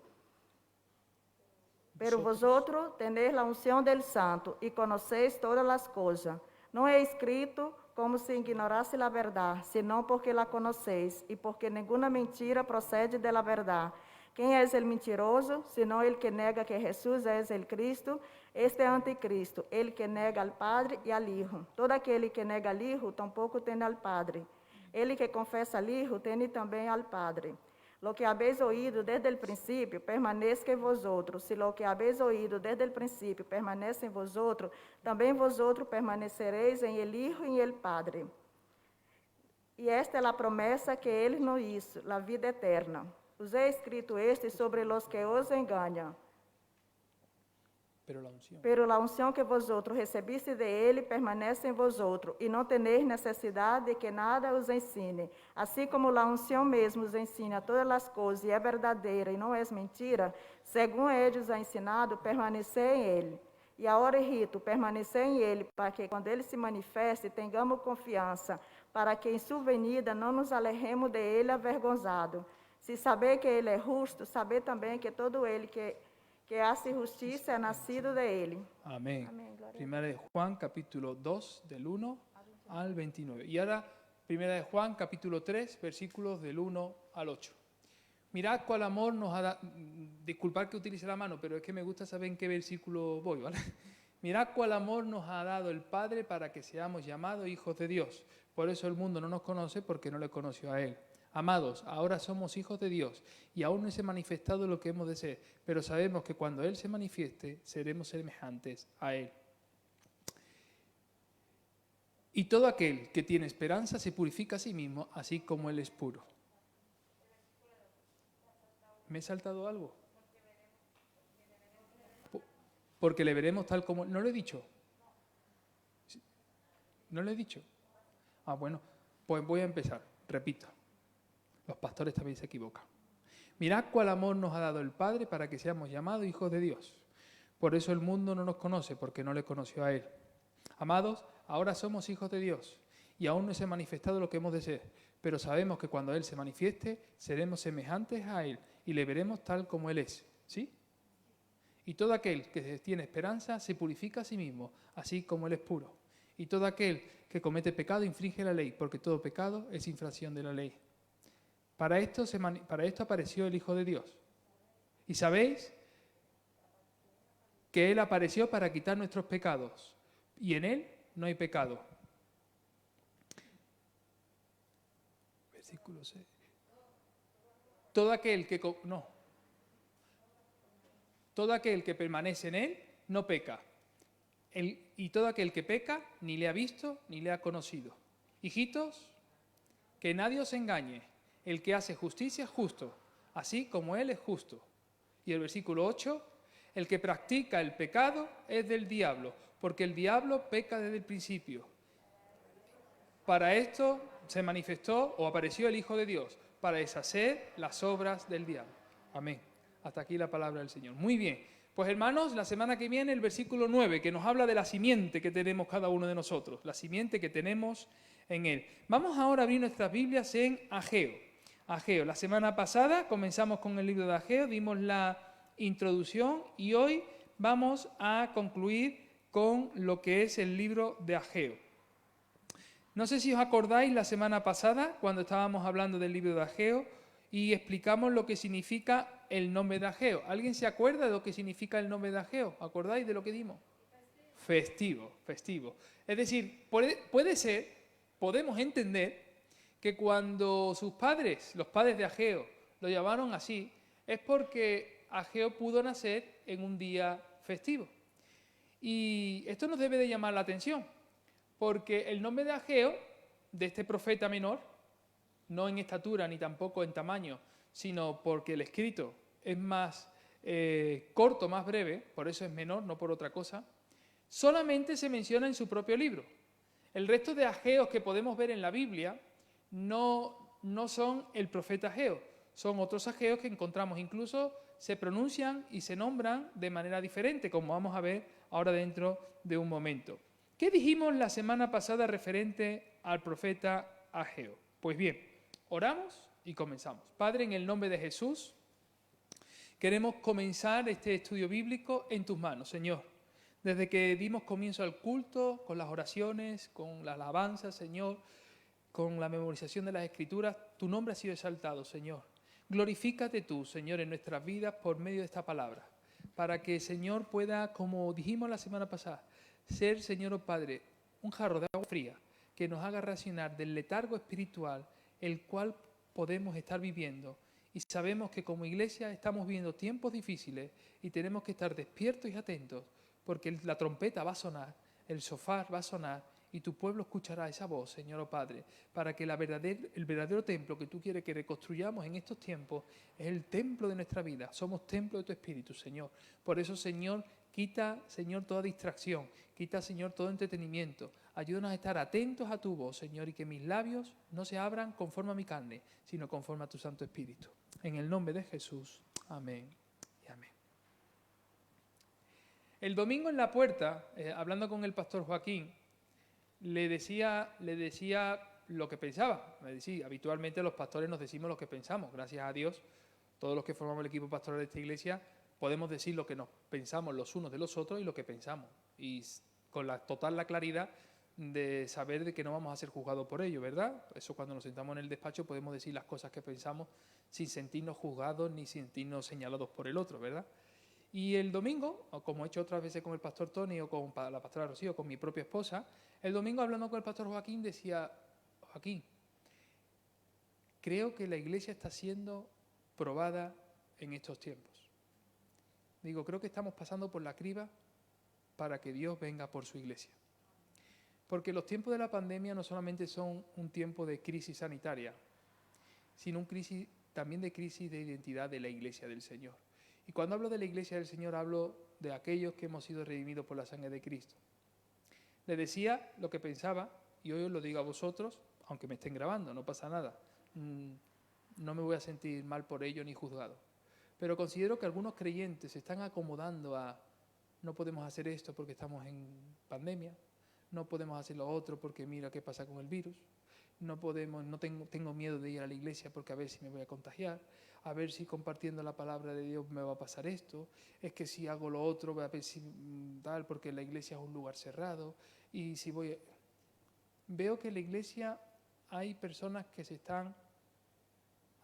Pero vosotros tenéis la unción del Santo, e conheceis todas as coisas. Não é escrito como se ignorasse a verdade, senão porque la conheceis, e porque nenhuma mentira procede da verdade. Quem é o mentiroso, senão ele que nega que Jesus é o Cristo? Este é anticristo, ele que nega al Padre e al Hijo. Todo aquele que nega al Hijo, tampouco tem al Padre. Ele que confessa al Hijo, tem também al Padre. Lo que habéis oído desde el principio, permanezca en vosotros. Si lo que habéis oído desde el principio permanece en vosotros, también vosotros permaneceréis en el Hijo y en el Padre. Y esta es la promesa que Él nos hizo, la vida eterna. Os he escrito este sobre los que os engañan. Pero la unción que vosotros recebiste de Ele permanece en vosotros, e não tenéis necessidade de que nada os ensine. Assim como a unção mesmo os ensina todas as coisas e é verdadeira e não é mentira, segundo Ele os ha ensinado, permanecer em Ele. E agora, Rito, permanecer em Ele, para que quando Ele se manifeste, tenhamos confiança, para que em sua venida não nos alegremos de Ele avergonzado. Se saber que Ele é justo, saber também que todo Ele que hace justicia ha nacido de Él. Amén. Amén, gloria a Primera de Juan, capítulo 2, del 1 al 29. Y ahora, Primera de Juan, capítulo 3, versículos del 1 al 8. Mirad cuál amor nos ha dado. Disculpad que utilice la mano, pero es que me gusta saber en qué versículo voy, ¿vale? Mirad cuál amor nos ha dado el Padre para que seamos llamados hijos de Dios. Por eso el mundo no nos conoce, porque no le conoció a Él. Amados, ahora somos hijos de Dios y aún no se ha manifestado lo que hemos de ser, pero sabemos que cuando Él se manifieste, seremos semejantes a Él. Y todo aquel que tiene esperanza se purifica a sí mismo, así como Él es puro. ¿Me he saltado algo? porque le veremos tal como... ¿No lo he dicho? ¿No lo he dicho? Ah, bueno, pues voy a empezar. Repito, los pastores también se equivocan. Mirad cuál amor nos ha dado el Padre para que seamos llamados hijos de Dios. Por eso el mundo no nos conoce, porque no le conoció a Él. Amados, ahora somos hijos de Dios y aún no se ha manifestado lo que hemos de ser, pero sabemos que cuando Él se manifieste, seremos semejantes a Él y le veremos tal como Él es. ¿Sí? Y todo aquel que tiene esperanza se purifica a sí mismo, así como Él es puro. Y todo aquel que comete pecado infringe la ley, porque todo pecado es infracción de la ley. Para esto apareció el Hijo de Dios. Y sabéis que Él apareció para quitar nuestros pecados, y en Él no hay pecado. Versículo 6. Todo aquel que permanece en Él no peca. Y todo aquel que peca ni le ha visto ni le ha conocido. Hijitos, que nadie os engañe. El que hace justicia es justo, así como Él es justo. Y el versículo 8, el que practica el pecado es del diablo, porque el diablo peca desde el principio. Para esto se manifestó o apareció el Hijo de Dios, para deshacer las obras del diablo. Amén. Hasta aquí la palabra del Señor. Muy bien. Pues hermanos, la semana que viene el versículo 9, que nos habla de la simiente que tenemos cada uno de nosotros, la simiente que tenemos en Él. Vamos ahora a abrir nuestras Biblias en Ageo. Ageo. La semana pasada comenzamos con el libro de Ageo, dimos la introducción y hoy vamos a concluir con lo que es el libro de Ageo. No sé si os acordáis la semana pasada cuando estábamos hablando del libro de Ageo y explicamos lo que significa el nombre de Ageo. ¿Alguien se acuerda de lo que significa el nombre de Ageo? ¿Acordáis de lo que dimos? Festivo, festivo. Es decir, podemos entender que cuando sus padres, los padres de Ageo, lo llamaron así, es porque Ageo pudo nacer en un día festivo. Y esto nos debe de llamar la atención, porque el nombre de Ageo, de este profeta menor, no en estatura ni tampoco en tamaño, sino porque el escrito es más corto, más breve, por eso es menor, no por otra cosa, solamente se menciona en su propio libro. El resto de Ageos que podemos ver en la Biblia no son el profeta Ageo, son otros Ageos que encontramos, incluso se pronuncian y se nombran de manera diferente, como vamos a ver ahora dentro de un momento. ¿Qué dijimos la semana pasada referente al profeta Ageo? Pues bien, oramos y comenzamos. Padre, en el nombre de Jesús, queremos comenzar este estudio bíblico en tus manos, Señor. Desde que dimos comienzo al culto, con las oraciones, con la alabanza, Señor, con la memorización de las Escrituras, tu nombre ha sido exaltado, Señor. Glorifícate tú, Señor, en nuestras vidas por medio de esta palabra, para que, Señor, pueda, como dijimos la semana pasada, ser, Señor, oh Padre, un jarro de agua fría que nos haga reaccionar del letargo espiritual el cual podemos estar viviendo. Y sabemos que como iglesia estamos viviendo tiempos difíciles y tenemos que estar despiertos y atentos, porque la trompeta va a sonar, el shofar va a sonar, y tu pueblo escuchará esa voz, Señor, oh Padre, para que el verdadero templo que tú quieres que reconstruyamos en estos tiempos es el templo de nuestra vida. Somos templo de tu Espíritu, Señor. Por eso, Señor, quita, Señor, toda distracción, quita, Señor, todo entretenimiento. Ayúdanos a estar atentos a tu voz, Señor, y que mis labios no se abran conforme a mi carne, sino conforme a tu Santo Espíritu. En el nombre de Jesús. Amén y amén. El domingo en la puerta, hablando con el pastor Joaquín, le decía lo que pensaba. Me decía, habitualmente los pastores nos decimos lo que pensamos. Gracias a Dios, todos los que formamos el equipo pastoral de esta iglesia podemos decir lo que nos pensamos los unos de los otros y lo que pensamos. Y con la claridad de saber de que no vamos a ser juzgados por ello, ¿verdad? Eso cuando nos sentamos en el despacho podemos decir las cosas que pensamos sin sentirnos juzgados ni sentirnos señalados por el otro, ¿verdad? Y el domingo, como he hecho otras veces con el pastor Tony o con la pastora Rocío, con mi propia esposa, el domingo hablando con el pastor Joaquín decía, Joaquín, creo que la iglesia está siendo probada en estos tiempos. Digo, creo que estamos pasando por la criba para que Dios venga por su iglesia. Porque los tiempos de la pandemia no solamente son un tiempo de crisis sanitaria, sino también de crisis de identidad de la iglesia del Señor. Y cuando hablo de la iglesia del Señor, hablo de aquellos que hemos sido redimidos por la sangre de Cristo. Les decía lo que pensaba, y hoy os lo digo a vosotros, aunque me estén grabando, no pasa nada. No me voy a sentir mal por ello ni juzgado. Pero considero que algunos creyentes se están acomodando a no podemos hacer esto porque estamos en pandemia, no podemos hacer lo otro porque mira qué pasa con el virus, tengo miedo de ir a la iglesia porque a ver si me voy a contagiar, a ver si compartiendo la palabra de Dios me va a pasar esto, es que si hago lo otro voy a ver si tal, porque la iglesia es un lugar cerrado, y si voy... Veo que en la iglesia hay personas que se están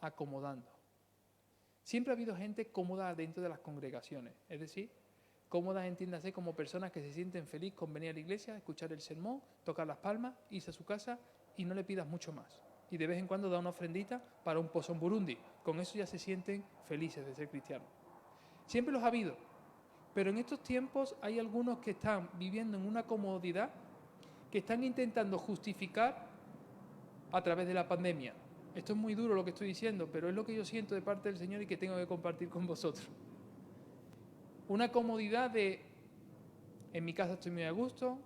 acomodando. Siempre ha habido gente cómoda dentro de las congregaciones, es decir, cómodas, entiéndase, como personas que se sienten felices con venir a la iglesia, escuchar el sermón, tocar las palmas, irse a su casa y no le pidas mucho más. Y de vez en cuando da una ofrendita para un pozón burundi. Con eso ya se sienten felices de ser cristianos. Siempre los ha habido, pero en estos tiempos hay algunos que están viviendo en una comodidad, que están intentando justificar a través de la pandemia. Esto es muy duro lo que estoy diciendo, pero es lo que yo siento de parte del Señor y que tengo que compartir con vosotros. Una comodidad de, en mi casa estoy muy a gusto,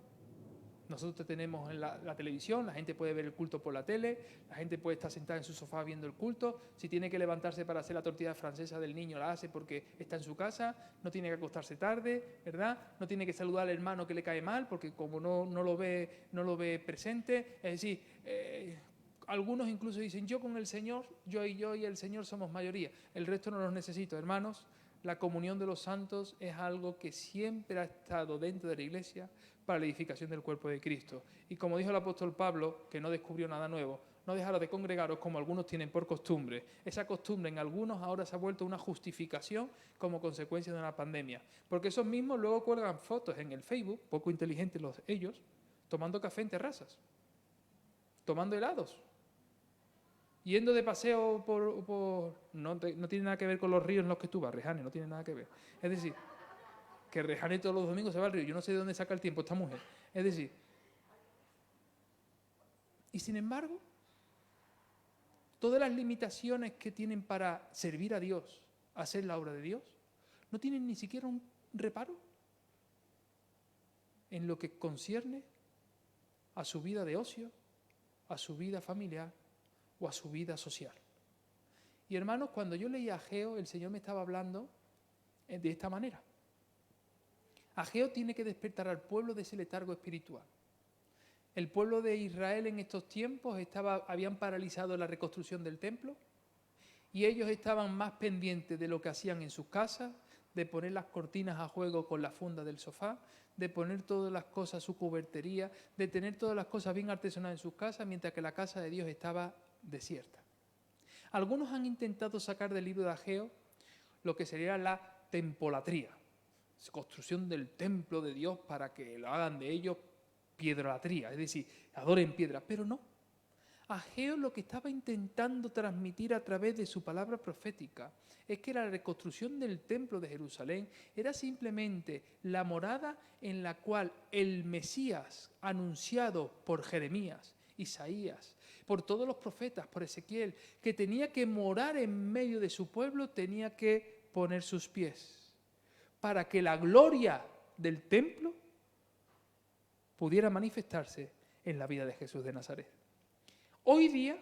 nosotros tenemos en la televisión, la gente puede ver el culto por la tele, la gente puede estar sentada en su sofá viendo el culto, si tiene que levantarse para hacer la tortilla francesa del niño la hace porque está en su casa, no tiene que acostarse tarde, ¿verdad? No tiene que saludar al hermano que le cae mal porque como no lo ve presente, es decir, algunos incluso dicen, yo con el Señor, yo y el Señor somos mayoría, el resto no los necesito, hermanos. La comunión de los santos es algo que siempre ha estado dentro de la iglesia para la edificación del cuerpo de Cristo. Y como dijo el apóstol Pablo, que no descubrió nada nuevo, no dejaros de congregaros como algunos tienen por costumbre. Esa costumbre en algunos ahora se ha vuelto una justificación como consecuencia de una pandemia. Porque esos mismos luego cuelgan fotos en el Facebook, poco inteligentes ellos, tomando café en terrazas, tomando helados, yendo de paseo no tiene nada que ver con los ríos en los que tú vas, Rejane, no tiene nada que ver. Es decir, que Rejane todos los domingos se va al río, yo no sé de dónde saca el tiempo esta mujer. Es decir, y sin embargo, todas las limitaciones que tienen para servir a Dios, hacer la obra de Dios, no tienen ni siquiera un reparo en lo que concierne a su vida de ocio, a su vida familiar, o a su vida social. Y hermanos, cuando yo leía a Ageo, el Señor me estaba hablando de esta manera. Ageo tiene que despertar al pueblo de ese letargo espiritual. El pueblo de Israel en estos tiempos habían paralizado la reconstrucción del templo y ellos estaban más pendientes de lo que hacían en sus casas, de poner las cortinas a juego con la funda del sofá, de poner todas las cosas, su cubertería, de tener todas las cosas bien artesonadas en sus casas, mientras que la casa de Dios estaba desierta. Algunos han intentado sacar del libro de Ageo lo que sería la tempolatría, construcción del templo de Dios para que lo hagan de ellos piedolatría, es decir, adoren piedra, pero no. Ageo lo que estaba intentando transmitir a través de su palabra profética es que la reconstrucción del templo de Jerusalén era simplemente la morada en la cual el Mesías anunciado por Jeremías, Isaías, por todos los profetas, por Ezequiel, que tenía que morar en medio de su pueblo, tenía que poner sus pies para que la gloria del templo pudiera manifestarse en la vida de Jesús de Nazaret. Hoy día,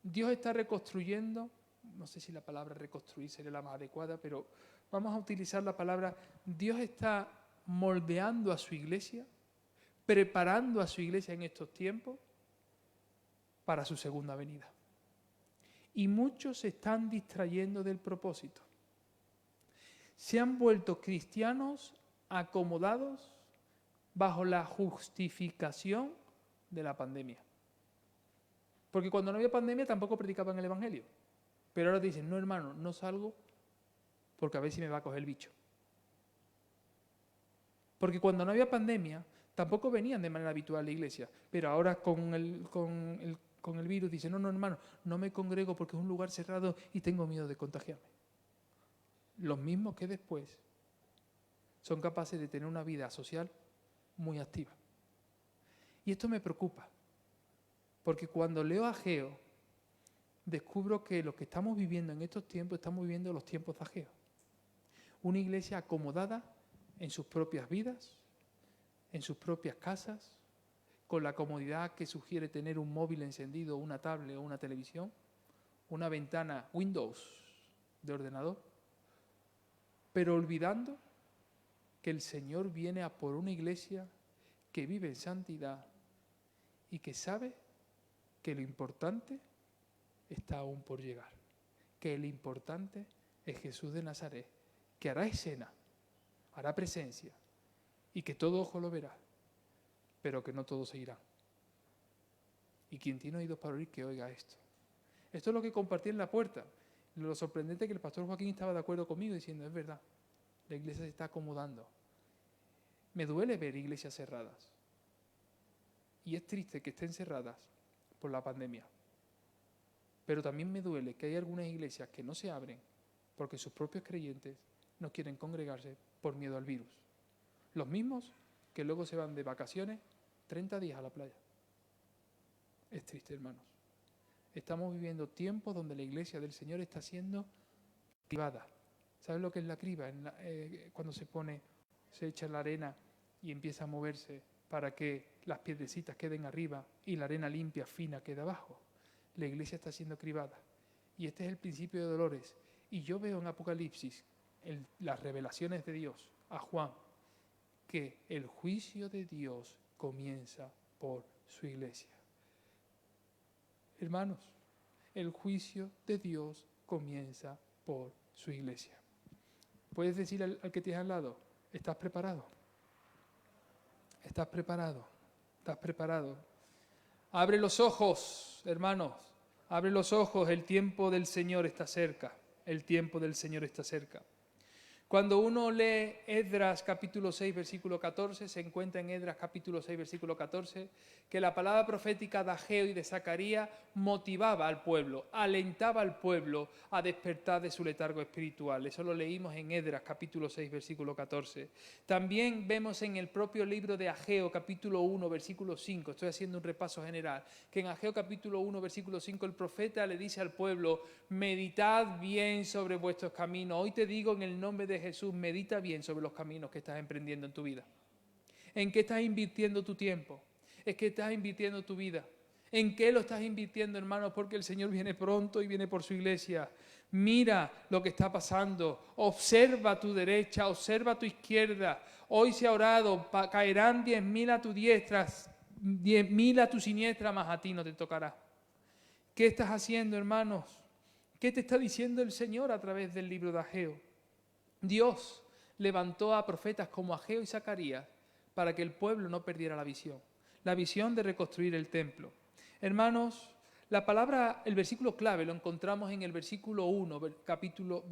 Dios está reconstruyendo, no sé si la palabra reconstruir sería la más adecuada, pero vamos a utilizar la palabra, Dios está moldeando a su iglesia, preparando a su iglesia en estos tiempos para su segunda venida. Y muchos se están distrayendo del propósito. Se han vuelto cristianos acomodados bajo la justificación de la pandemia. Porque cuando no había pandemia tampoco predicaban el Evangelio. Pero ahora te dicen, no hermano, no salgo porque a ver si me va a coger el bicho. Porque cuando no había pandemia tampoco venían de manera habitual a la iglesia. Pero ahora con el virus dicen, no hermano, no me congrego porque es un lugar cerrado y tengo miedo de contagiarme. Los mismos que después son capaces de tener una vida social muy activa. Y esto me preocupa. Porque cuando leo a Ageo, descubro que lo que estamos viviendo en estos tiempos, estamos viviendo los tiempos de Ageo. una iglesia acomodada en sus propias vidas, en sus propias casas, con la comodidad que sugiere tener un móvil encendido, una tablet o una televisión, una ventana Windows de ordenador, pero olvidando que el Señor viene a por una iglesia que vive en santidad y que sabe que lo importante está aún por llegar, que lo importante es Jesús de Nazaret, que hará escena, hará presencia y que todo ojo lo verá, pero que no todos se irán. Y quien tiene oídos para oír, que oiga esto. Esto es lo que compartí en la puerta. Lo sorprendente es que el pastor Joaquín estaba de acuerdo conmigo diciendo, es verdad, la iglesia se está acomodando. Me duele ver iglesias cerradas. Y es triste que estén cerradas por la pandemia. Pero también me duele que hay algunas iglesias que no se abren porque sus propios creyentes no quieren congregarse por miedo al virus. Los mismos que luego se van de vacaciones 30 días a la playa. Es triste, hermanos. Estamos viviendo tiempos donde la iglesia del Señor está siendo cribada. ¿Sabes lo que es la criba? Cuando se echa la arena y empieza a moverse para que las piedrecitas queden arriba y la arena limpia, fina, quede abajo. La iglesia está siendo cribada. Y este es el principio de dolores. Y yo veo en Apocalipsis, las revelaciones de Dios a Juan, que el juicio de Dios comienza por su iglesia. Hermanos, el juicio de Dios comienza por su iglesia. Puedes decir al que tienes al lado, ¿estás preparado? ¿Estás preparado? ¿Estás preparado? Abre los ojos, hermanos, abre los ojos, el tiempo del Señor está cerca, el tiempo del Señor está cerca. Cuando uno lee Esdras capítulo 6, versículo 14, se encuentra en Esdras capítulo 6, versículo 14, que la palabra profética de Ageo y de Zacarías motivaba al pueblo, alentaba al pueblo a despertar de su letargo espiritual. Eso lo leímos en Esdras capítulo 6, versículo 14. También vemos en el propio libro de Ageo capítulo 1, versículo 5, estoy haciendo un repaso general, que en Ageo capítulo 1, versículo 5, el profeta le dice al pueblo, meditad bien sobre vuestros caminos. Hoy te digo en el nombre de Jesús, medita bien sobre los caminos que estás emprendiendo en tu vida. ¿En qué estás invirtiendo tu tiempo? ¿En qué estás invirtiendo tu vida? ¿En qué lo estás invirtiendo, hermanos? Porque el Señor viene pronto y viene por su iglesia. Mira lo que está pasando. Observa a tu derecha, observa a tu izquierda. Hoy se ha orado, caerán 10.000 a tu diestra, 10.000 a tu siniestra, mas a ti no te tocará. ¿Qué estás haciendo, hermanos? ¿Qué te está diciendo el Señor a través del libro de Ageo? Dios levantó a profetas como Ageo y Zacarías para que el pueblo no perdiera la visión de reconstruir el templo. Hermanos, la palabra, el versículo clave lo encontramos en el versículo 1, capítulo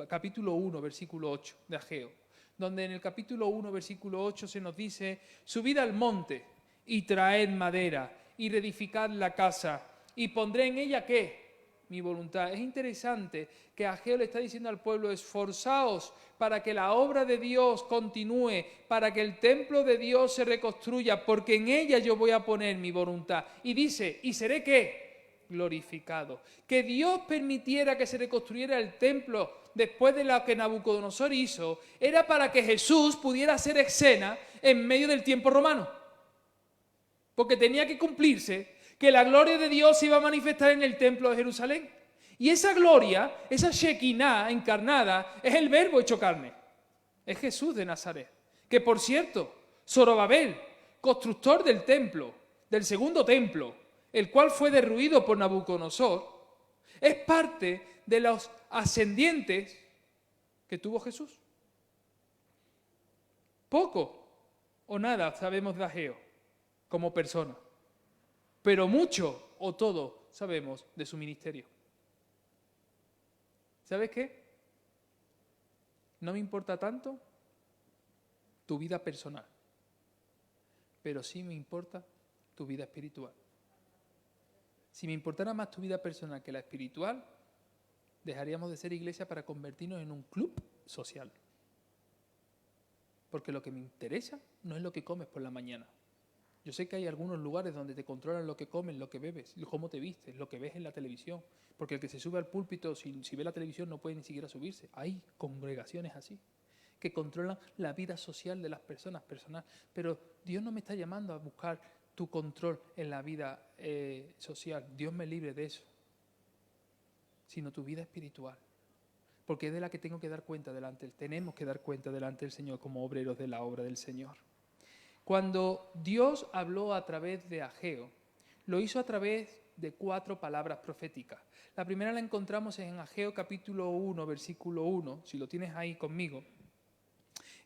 1, versículo 8 de Ageo, donde en el capítulo 1, versículo 8 se nos dice, subid al monte y traed madera y reedificad la casa y pondré en ella, ¿qué? Mi voluntad. Es interesante que Ageo le está diciendo al pueblo, esforzaos para que la obra de Dios continúe, para que el templo de Dios se reconstruya, porque en ella yo voy a poner mi voluntad. Y dice, ¿y seré qué? Glorificado. Que Dios permitiera que se reconstruyera el templo después de lo que Nabucodonosor hizo, era para que Jesús pudiera hacer escena en medio del tiempo romano. Porque tenía que cumplirse que la gloria de Dios se iba a manifestar en el templo de Jerusalén. Y esa gloria, esa Shekinah encarnada, es el Verbo hecho carne. Es Jesús de Nazaret. Que por cierto, Zorobabel, constructor del templo, del segundo templo, el cual fue derruido por Nabucodonosor, es parte de los ascendientes que tuvo Jesús. Poco o nada sabemos de Ageo como persona, pero mucho o todo sabemos de su ministerio. ¿Sabes qué? No me importa tanto tu vida personal, pero sí me importa tu vida espiritual. Si me importara más tu vida personal que la espiritual, dejaríamos de ser iglesia para convertirnos en un club social. Porque lo que me interesa no es lo que comes por la mañana. Yo sé que hay algunos lugares donde te controlan lo que comes, lo que bebes, cómo te vistes, lo que ves en la televisión. Porque el que se sube al púlpito, si ve la televisión, no puede ni siquiera subirse. Hay congregaciones así, que controlan la vida social de las personas, personal. Pero Dios no me está llamando a buscar tu control en la vida social. Dios me libre de eso. Sino tu vida espiritual. Porque es de la que tengo que dar cuenta delante. Tenemos que dar cuenta delante del Señor como obreros de la obra del Señor. Cuando Dios habló a través de Ageo, lo hizo a través de 4 palabras proféticas. La primera la encontramos en Ageo capítulo 1, versículo 1, si lo tienes ahí conmigo.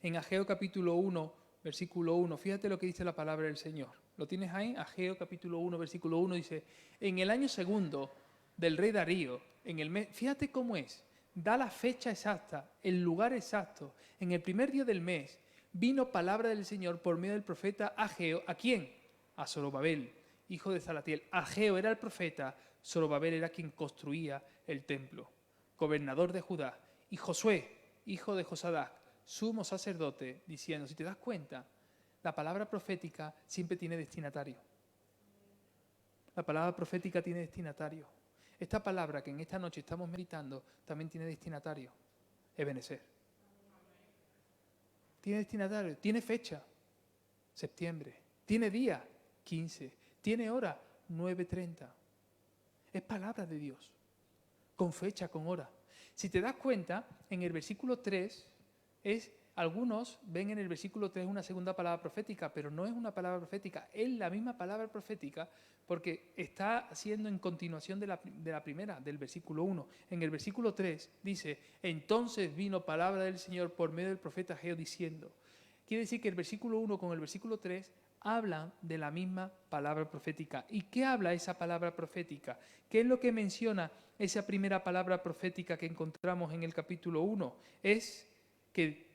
En Ageo capítulo 1, versículo 1, fíjate lo que dice la palabra del Señor. ¿Lo tienes ahí? Ageo capítulo 1, versículo 1 dice, en el año segundo del rey Darío, en el mes, fíjate cómo es, da la fecha exacta, el lugar exacto, en el primer día del mes, vino palabra del Señor por medio del profeta Ageo. ¿A quién? A Zorobabel, hijo de Salatiel. Ageo era el profeta, Zorobabel era quien construía el templo, gobernador de Judá. Y Josué, hijo de Josadac, sumo sacerdote, diciendo, si te das cuenta, la palabra profética siempre tiene destinatario. La palabra profética tiene destinatario. Esta palabra que en esta noche estamos meditando también tiene destinatario. Ebenezer. Tiene destinatario, tiene fecha, septiembre. Tiene día, 15. Tiene hora, 9:30. Es palabra de Dios, con fecha, con hora. Si te das cuenta, en el versículo 3, algunos ven en el versículo 3 una segunda palabra profética, pero no es una palabra profética, es la misma palabra profética porque está siendo en continuación de la primera, del versículo 1. En el versículo 3 dice, entonces vino palabra del Señor por medio del profeta Ageo diciendo. Quiere decir que el versículo 1 con el versículo 3 hablan de la misma palabra profética. ¿Y qué habla esa palabra profética? ¿Qué es lo que menciona esa primera palabra profética que encontramos en el capítulo 1? Es que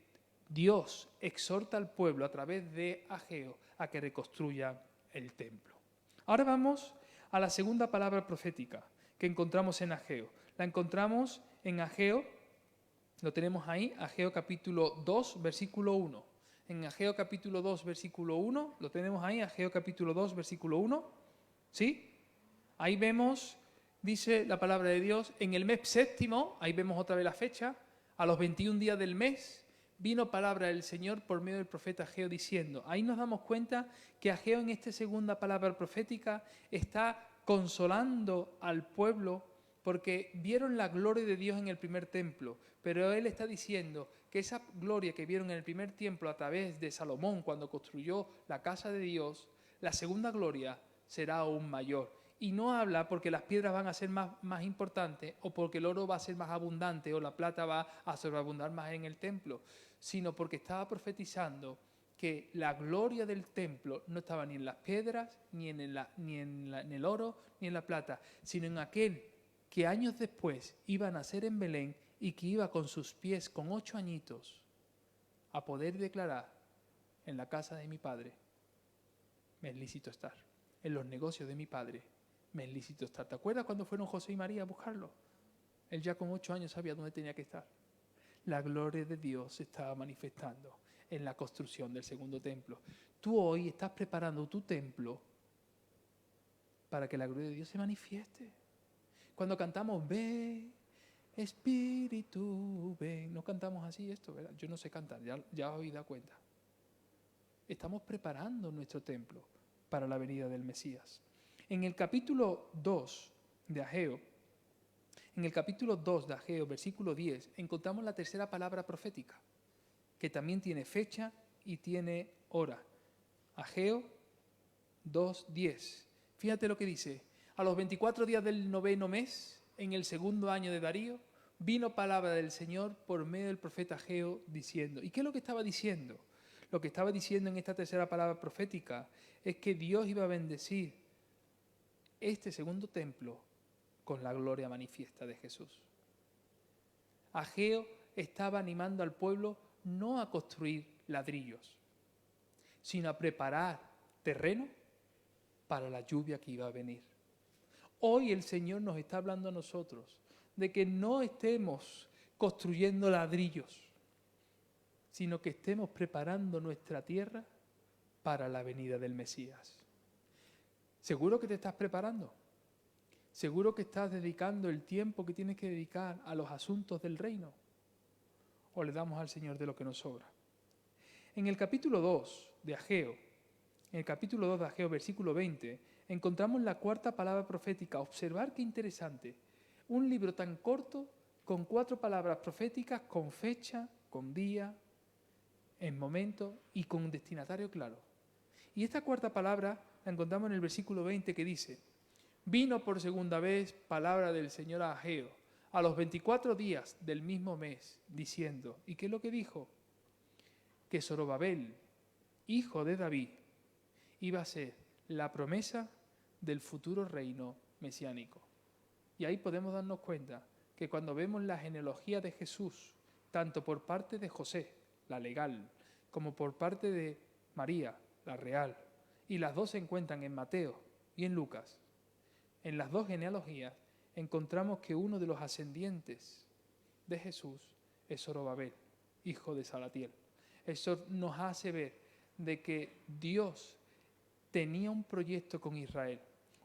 Dios exhorta al pueblo a través de Ageo a que reconstruya el templo. Ahora vamos a la segunda palabra profética que encontramos en Ageo. La encontramos en Ageo, lo tenemos ahí, Ageo capítulo 2, versículo 1. En Ageo capítulo 2, versículo 1, lo tenemos ahí, Ageo capítulo 2, versículo 1. ¿Sí? Ahí vemos, dice la palabra de Dios, en el mes séptimo, ahí vemos otra vez la fecha, a los 21 días del mes, vino palabra del Señor por medio del profeta Ageo diciendo. Ahí nos damos cuenta que Ageo en esta segunda palabra profética está consolando al pueblo porque vieron la gloria de Dios en el primer templo, pero él está diciendo que esa gloria que vieron en el primer templo a través de Salomón cuando construyó la casa de Dios, la segunda gloria será aún mayor. Y no habla porque las piedras van a ser más importantes o porque el oro va a ser más abundante o la plata va a sobreabundar más en el templo, sino porque estaba profetizando que la gloria del templo no estaba ni en las piedras, ni en el oro, ni en la plata, sino en aquel que años después iba a nacer en Belén y que iba con sus pies, con 8 añitos, a poder declarar, en la casa de mi padre me es lícito estar, en los negocios de mi padre me es lícito estar. ¿Te acuerdas cuando fueron José y María a buscarlo? Él ya con 8 años sabía dónde tenía que estar. La gloria de Dios se estaba manifestando en la construcción del segundo templo. Tú hoy estás preparando tu templo para que la gloria de Dios se manifieste. Cuando cantamos, ven, Espíritu, ven. No cantamos así esto, ¿verdad? Yo no sé cantar, ya os habéis dado cuenta. Estamos preparando nuestro templo para la venida del Mesías. En el capítulo 2 de Ageo, versículo 10, encontramos la tercera palabra profética, que también tiene fecha y tiene hora. Ageo 2:10. Fíjate lo que dice. A los 24 días del 9º mes, en el segundo año de Darío, vino palabra del Señor por medio del profeta Ageo diciendo. ¿Y qué es lo que estaba diciendo? Lo que estaba diciendo en esta tercera palabra profética es que Dios iba a bendecir este segundo templo con la gloria manifiesta de Jesús. Ageo estaba animando al pueblo no a construir ladrillos, sino a preparar terreno para la lluvia que iba a venir. Hoy el Señor nos está hablando a nosotros de que no estemos construyendo ladrillos, sino que estemos preparando nuestra tierra para la venida del Mesías. ¿Seguro que te estás preparando? ¿Seguro que estás dedicando el tiempo que tienes que dedicar a los asuntos del reino? o le damos al Señor de lo que nos sobra. En el capítulo 2 de Ageo, versículo 20, encontramos la cuarta palabra profética. Observar qué interesante. Un libro tan corto, con 4 palabras proféticas, con fecha, con día, en momento y con un destinatario claro. Y esta cuarta palabra la encontramos en el versículo 20 que dice: vino por segunda vez palabra del Señor a Ageo a los 24 días del mismo mes, diciendo, ¿y qué es lo que dijo? Que Zorobabel, hijo de David, iba a ser la promesa del futuro reino mesiánico. Y ahí podemos darnos cuenta que cuando vemos la genealogía de Jesús, tanto por parte de José, la legal, como por parte de María, la real, y las dos se encuentran en Mateo y en Lucas, en las dos genealogías encontramos que uno de los ascendientes de Jesús es Zorobabel, hijo de Salatiel. Eso nos hace ver de que Dios tenía un proyecto con Israel,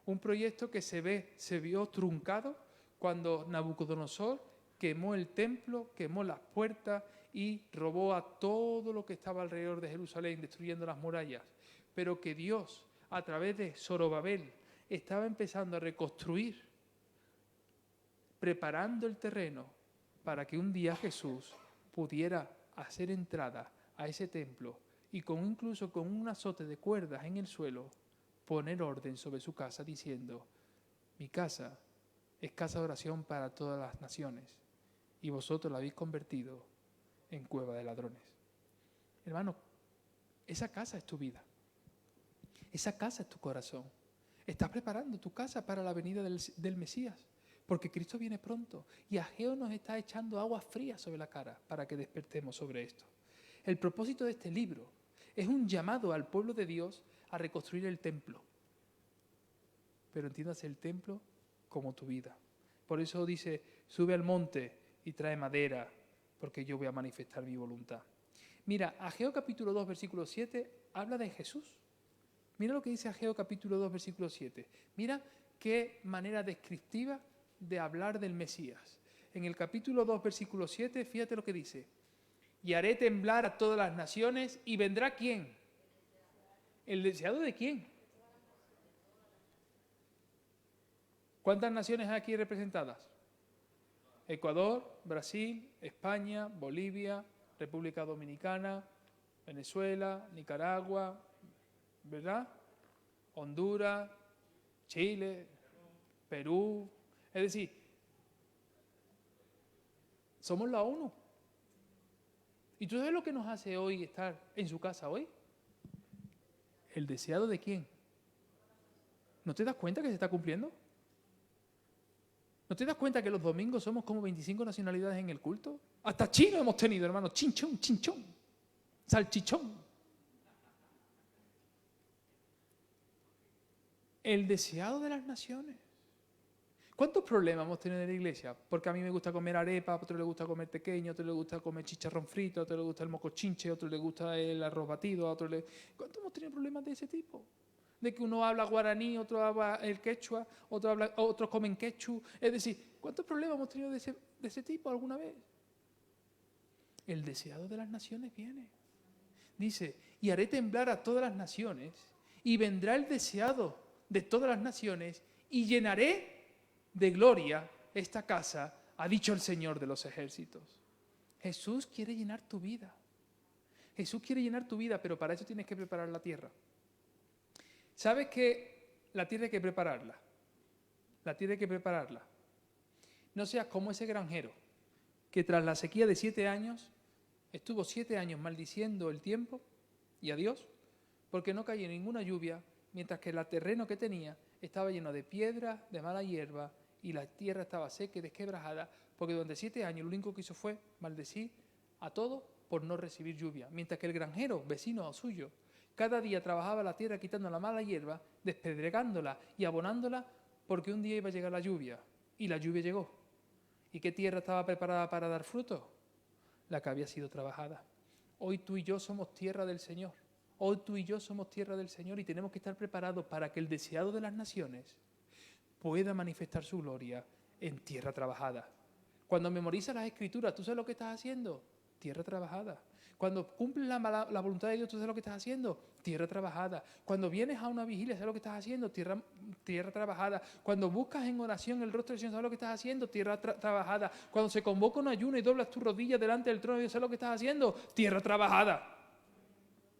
un proyecto que se vio truncado cuando Nabucodonosor quemó el templo, quemó las puertas y robó a todo lo que estaba alrededor de Jerusalén, destruyendo las murallas. Pero que Dios, a través de Zorobabel, estaba empezando a reconstruir, preparando el terreno para que un día Jesús pudiera hacer entrada a ese templo y incluso con un azote de cuerdas en el suelo, poner orden sobre su casa diciendo: mi casa es casa de oración para todas las naciones y vosotros la habéis convertido en cueva de ladrones. Hermano, esa casa es tu vida. Esa casa es tu corazón. Estás preparando tu casa para la venida del Mesías, porque Cristo viene pronto y Ageo nos está echando agua fría sobre la cara para que despertemos sobre esto. El propósito de este libro es un llamado al pueblo de Dios a reconstruir el templo, pero entiéndase el templo como tu vida. Por eso dice: sube al monte y trae madera, porque yo voy a manifestar mi voluntad. Mira, Ageo capítulo 2, versículo 7, habla de Jesús. Mira lo que dice Ageo capítulo 2, versículo 7. Mira qué manera descriptiva de hablar del Mesías. En el capítulo 2, versículo 7, fíjate lo que dice: y haré temblar a todas las naciones, y vendrá ¿quién? ¿El deseado de quién? ¿Cuántas naciones hay aquí representadas? Ecuador, Brasil, España, Bolivia, República Dominicana, Venezuela, Nicaragua, ¿verdad? Honduras, Chile, Perú. Es decir, somos la ONU. ¿Y tú sabes lo que nos hace hoy estar en su casa hoy? ¿El deseado de quién? ¿No te das cuenta que se está cumpliendo? ¿No te das cuenta que los domingos somos como 25 nacionalidades en el culto? Hasta chino hemos tenido, hermano. Chinchón, chinchón, salchichón. El deseado de las naciones. ¿Cuántos problemas hemos tenido en la iglesia? Porque a mí me gusta comer arepa, a otro le gusta comer tequeño, a otro le gusta comer chicharrón frito, a otro le gusta el mocochinche, a otro le gusta el arroz batido, a otro le... ¿Cuántos hemos tenido problemas de ese tipo? De que uno habla guaraní, otro habla el quechua, otros comen quechu. Es decir, ¿cuántos problemas hemos tenido de ese tipo alguna vez? El deseado de las naciones viene. Dice: y haré temblar a todas las naciones, y vendrá el deseado de todas las naciones, y llenaré de gloria esta casa, ha dicho el Señor de los ejércitos. Jesús quiere llenar tu vida. Jesús quiere llenar tu vida, pero para eso tienes que preparar la tierra. ¿Sabes que la tierra hay que prepararla? La tierra hay que prepararla. No seas como ese granjero que tras la sequía de 7 años estuvo 7 años maldiciendo el tiempo y a Dios porque no cayó ninguna lluvia, mientras que el terreno que tenía estaba lleno de piedras, de mala hierba, y la tierra estaba seca y desquebrajada, porque durante 7 años lo único que hizo fue maldecir a todo por no recibir lluvia. Mientras que el granjero, vecino suyo, cada día trabajaba la tierra quitando la mala hierba, despedregándola y abonándola, porque un día iba a llegar la lluvia, y la lluvia llegó. ¿Y qué tierra estaba preparada para dar fruto? La que había sido trabajada. Hoy tú y yo somos tierra del Señor. Hoy tú y yo somos tierra del Señor y tenemos que estar preparados para que el deseado de las naciones pueda manifestar su gloria en tierra trabajada. Cuando memorizas las Escrituras, ¿tú sabes lo que estás haciendo? Tierra trabajada. Cuando cumples la voluntad de Dios, ¿tú sabes lo que estás haciendo? Tierra trabajada. Cuando vienes a una vigilia, ¿sabes lo que estás haciendo? Tierra trabajada. Cuando buscas en oración el rostro del Señor, ¿sabes lo que estás haciendo? Tierra trabajada. Cuando se convoca un ayuno y doblas tus rodillas delante del trono de Dios, ¿sabes lo que estás haciendo? Tierra trabajada.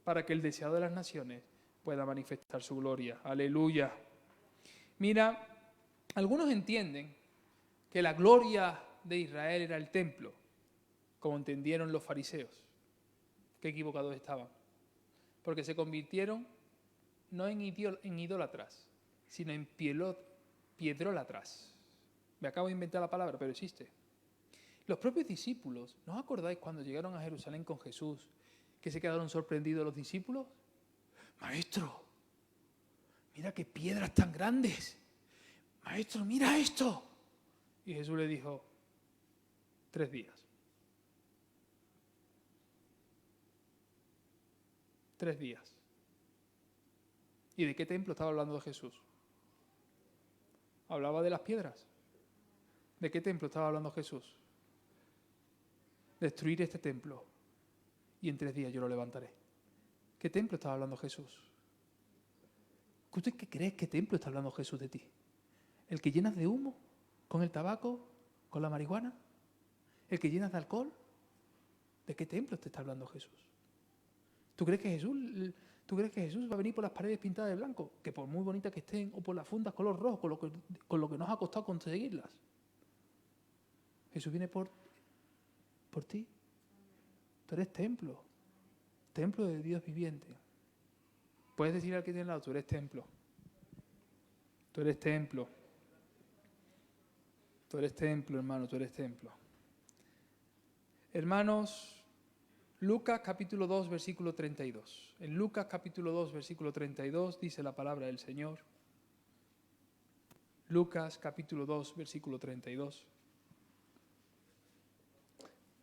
Para que el deseado de las naciones pueda manifestar su gloria. Aleluya. Mira, algunos entienden que la gloria de Israel era el templo, como entendieron los fariseos. Qué equivocados estaban. Porque se convirtieron no en idólatras, sino en piedrólatras. Me acabo de inventar la palabra, pero existe. Los propios discípulos, ¿no os acordáis cuando llegaron a Jerusalén con Jesús, que se quedaron sorprendidos los discípulos? Maestro, mira qué piedras tan grandes. Maestro, mira esto. Y Jesús le dijo, 3 días. 3 días. ¿Y de qué templo estaba hablando de Jesús? ¿Hablaba de las piedras? ¿De qué templo estaba hablando Jesús? Destruir este templo y en 3 días yo lo levantaré. ¿Qué templo estaba hablando Jesús? ¿Usted qué cree? ¿Qué templo está hablando Jesús de ti? ¿El que llenas de humo? ¿Con el tabaco? ¿Con la marihuana? ¿El que llenas de alcohol? ¿De qué templo te está hablando Jesús? ¿Tú crees que Jesús va a venir por las paredes pintadas de blanco? Que por muy bonitas que estén, o por las fundas color rojo, con lo que nos ha costado conseguirlas. Jesús viene por ti. Tú eres templo de Dios viviente. Puedes decir al que tiene al lado, tú eres templo. Tú eres templo. Tú eres templo, hermano, tú eres templo. Hermanos, Lucas capítulo 2, versículo 32. En Lucas capítulo 2, versículo 32 dice la palabra del Señor. Lucas capítulo 2, versículo 32.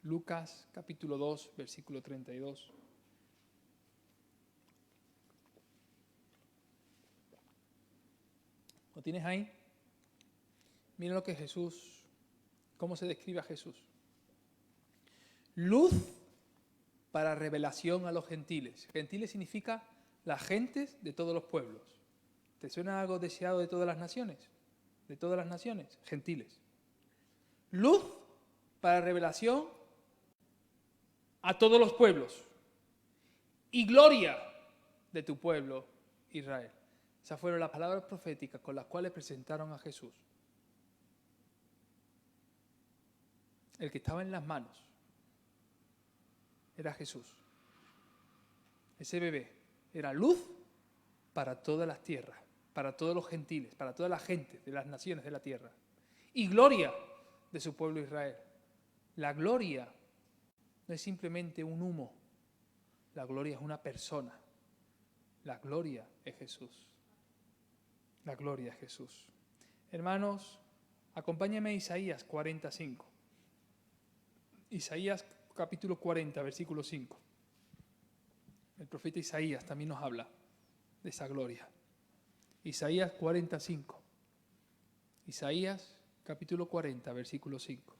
Lucas capítulo 2, versículo 32. ¿Lo tienes ahí? Mira lo que Jesús, cómo se describe a Jesús. Luz para revelación a los gentiles. Gentiles significa las gentes de todos los pueblos. ¿Te suena algo deseado de todas las naciones? De todas las naciones, gentiles. Luz para revelación a todos los pueblos. Y gloria de tu pueblo, Israel. Esas fueron las palabras proféticas con las cuales presentaron a Jesús. El que estaba en las manos era Jesús. Ese bebé era luz para todas las tierras, para todos los gentiles, para toda la gente de las naciones de la tierra. Y gloria de su pueblo Israel. La gloria no es simplemente un humo. La gloria es una persona. La gloria es Jesús. La gloria es Jesús. Hermanos, acompáñenme a Isaías 45. Isaías capítulo 40, versículo 5. El profeta Isaías también nos habla de esa gloria. Isaías 45. Isaías capítulo 40, versículo 5.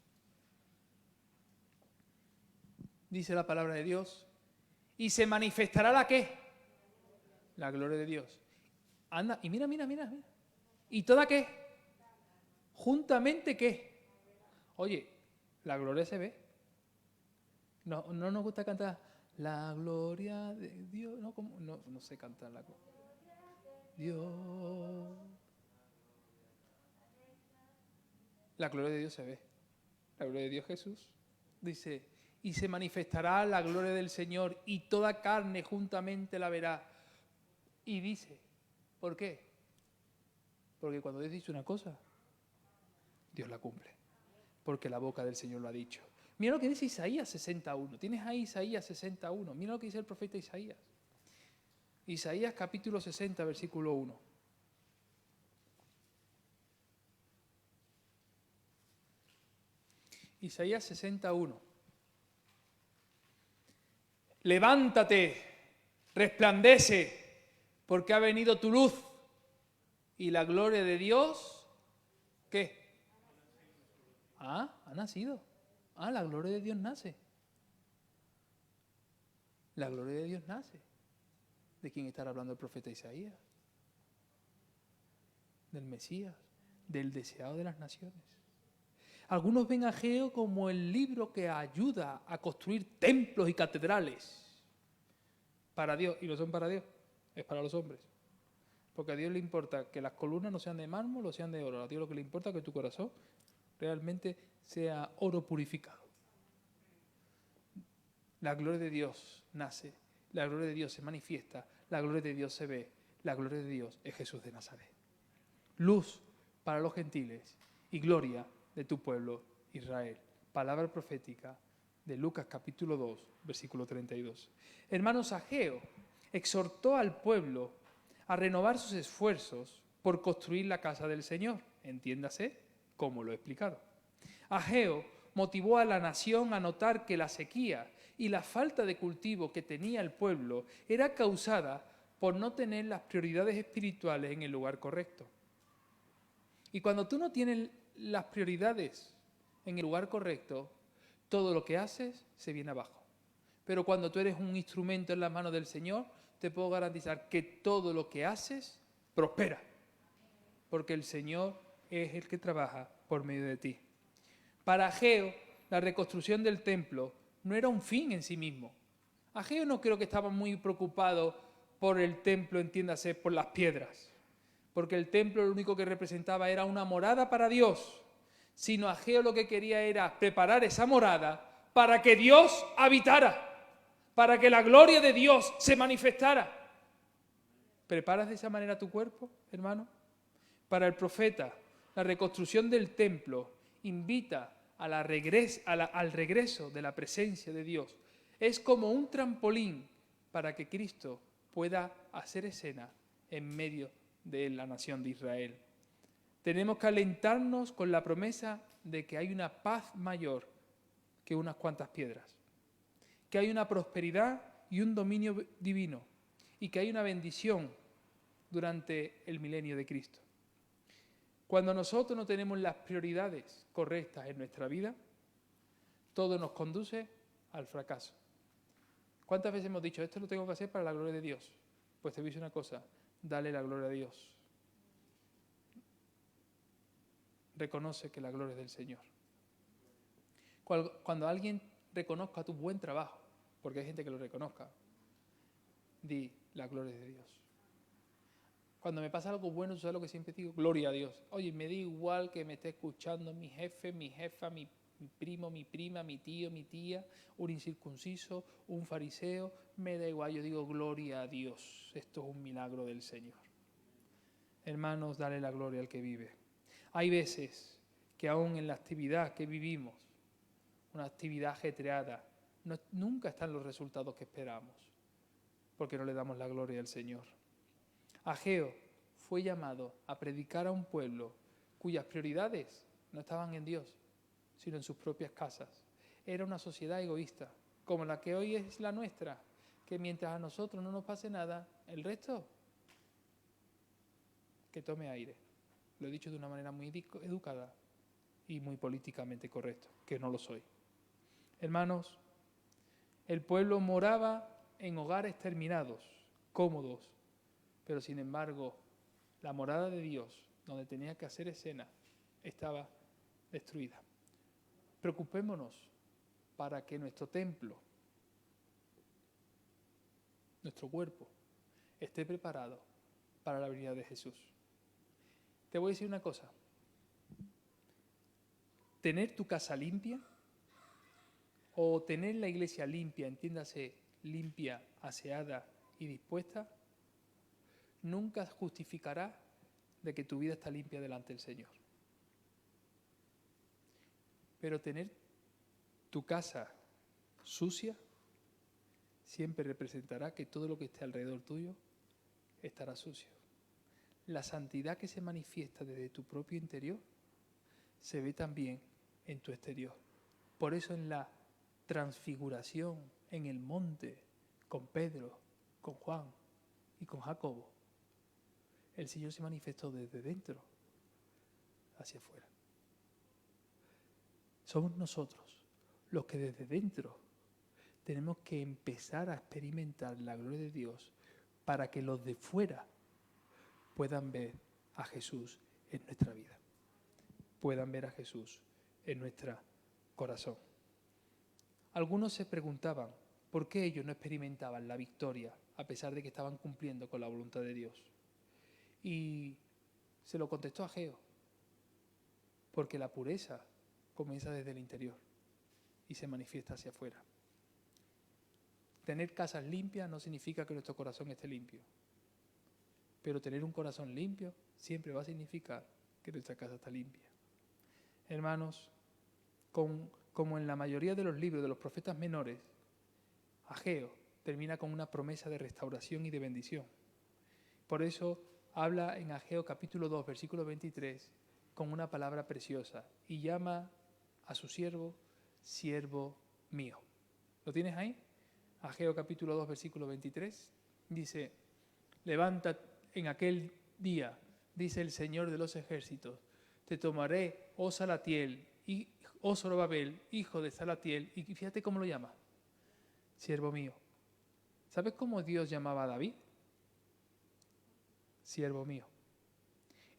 Dice la palabra de Dios, y se manifestará la ¿qué? La gloria de Dios. Anda, y mira. ¿Y toda qué? ¿Juntamente qué? Oye, la gloria se ve. No nos gusta cantar la gloria de Dios. No sé cantar la gloria. Dios. La gloria de Dios se ve. La gloria de Dios Jesús. Dice, y se manifestará la gloria del Señor y toda carne juntamente la verá. Y dice, ¿por qué? Porque cuando Dios dice una cosa, Dios la cumple. Porque la boca del Señor lo ha dicho. Mira lo que dice Isaías 61. Tienes ahí Isaías 61. Mira lo que dice el profeta Isaías. Isaías capítulo 60, versículo 1. Isaías 61. Levántate, resplandece, porque ha venido tu luz y la gloria de Dios, ¿qué? Ha nacido. La gloria de Dios nace. La gloria de Dios nace. ¿De quién estará hablando el profeta Isaías? Del Mesías, del deseado de las naciones. Algunos ven a Ageo como el libro que ayuda a construir templos y catedrales para Dios, y no son para Dios, es para los hombres. Porque a Dios le importa que las columnas no sean de mármol o sean de oro. A Dios lo que le importa es que tu corazón realmente sea oro purificado. La gloria de Dios nace, la gloria de Dios se manifiesta, la gloria de Dios se ve, la gloria de Dios es Jesús de Nazaret. Luz para los gentiles y gloria de tu pueblo Israel. Palabra profética de Lucas capítulo 2, versículo 32. Hermanos, Ageo exhortó al pueblo a renovar sus esfuerzos por construir la casa del Señor. Entiéndase como lo he explicado. Ageo motivó a la nación a notar que la sequía y la falta de cultivo que tenía el pueblo era causada por no tener las prioridades espirituales en el lugar correcto. Y cuando tú no tienes las prioridades en el lugar correcto, todo lo que haces se viene abajo. Pero cuando tú eres un instrumento en las manos del Señor, te puedo garantizar que todo lo que haces prospera. Porque el Señor es el que trabaja por medio de ti. Para Ageo, la reconstrucción del templo no era un fin en sí mismo. Ageo no creo que estaba muy preocupado por el templo, entiéndase, por las piedras. Porque el templo lo único que representaba era una morada para Dios. Sino Ageo lo que quería era preparar esa morada para que Dios habitara. Para que la gloria de Dios se manifestara. ¿Preparas de esa manera tu cuerpo, hermano? Para el profeta, la reconstrucción del templo invita al regreso de la presencia de Dios. Es como un trampolín para que Cristo pueda hacer escena en medio de la nación de Israel. Tenemos que alentarnos con la promesa de que hay una paz mayor que unas cuantas piedras. Que hay una prosperidad y un dominio divino y que hay una bendición durante el milenio de Cristo. Cuando nosotros no tenemos las prioridades correctas en nuestra vida, todo nos conduce al fracaso. ¿Cuántas veces hemos dicho, esto lo tengo que hacer para la gloria de Dios? Pues te voy a decir una cosa, dale la gloria a Dios. Reconoce que la gloria es del Señor. Cuando alguien reconozca tu buen trabajo, porque hay gente que lo reconozca, di, la gloria es de Dios. Cuando me pasa algo bueno, ¿sabes lo que siempre digo? Gloria a Dios. Oye, me da igual que me esté escuchando mi jefe, mi jefa, mi primo, mi prima, mi tío, mi tía, un incircunciso, un fariseo, me da igual. Yo digo, gloria a Dios. Esto es un milagro del Señor. Hermanos, dale la gloria al que vive. Hay veces que aún en la actividad que vivimos, una actividad ajetreada, nunca están los resultados que esperamos, porque no le damos la gloria al Señor. Ageo fue llamado a predicar a un pueblo cuyas prioridades no estaban en Dios, sino en sus propias casas. Era una sociedad egoísta, como la que hoy es la nuestra, que mientras a nosotros no nos pase nada, el resto, que tome aire. Lo he dicho de una manera muy educada y muy políticamente correcta, que no lo soy. Hermanos, el pueblo moraba en hogares terminados, cómodos, pero sin embargo, la morada de Dios, donde tenía que hacer escena, estaba destruida. Preocupémonos para que nuestro templo, nuestro cuerpo, esté preparado para la venida de Jesús. Te voy a decir una cosa. Tener tu casa limpia o tener la iglesia limpia, entiéndase, limpia, aseada y dispuesta, nunca justificará de que tu vida está limpia delante del Señor. Pero tener tu casa sucia siempre representará que todo lo que esté alrededor tuyo estará sucio. La santidad que se manifiesta desde tu propio interior se ve también en tu exterior. Por eso en la transfiguración en el monte con Pedro, con Juan y con Jacobo, el Señor se manifestó desde dentro hacia afuera. Somos nosotros los que desde dentro tenemos que empezar a experimentar la gloria de Dios para que los de fuera puedan ver a Jesús en nuestra vida, puedan ver a Jesús en nuestro corazón. Algunos se preguntaban por qué ellos no experimentaban la victoria a pesar de que estaban cumpliendo con la voluntad de Dios. Y se lo contestó Ageo, porque la pureza comienza desde el interior y se manifiesta hacia afuera. Tener casas limpias no significa que nuestro corazón esté limpio, pero tener un corazón limpio siempre va a significar que nuestra casa está limpia. Hermanos, como en la mayoría de los libros de los profetas menores, Ageo termina con una promesa de restauración y de bendición. Por eso habla en Ageo capítulo 2, versículo 23, con una palabra preciosa y llama a su siervo, siervo mío. ¿Lo tienes ahí? Ageo capítulo 2, versículo 23, dice: levanta en aquel día, dice el Señor de los ejércitos, te tomaré, oh Salatiel, y oh Zorobabel, hijo de Salatiel, y fíjate cómo lo llama, siervo mío. ¿Sabes cómo Dios llamaba a David? Siervo mío.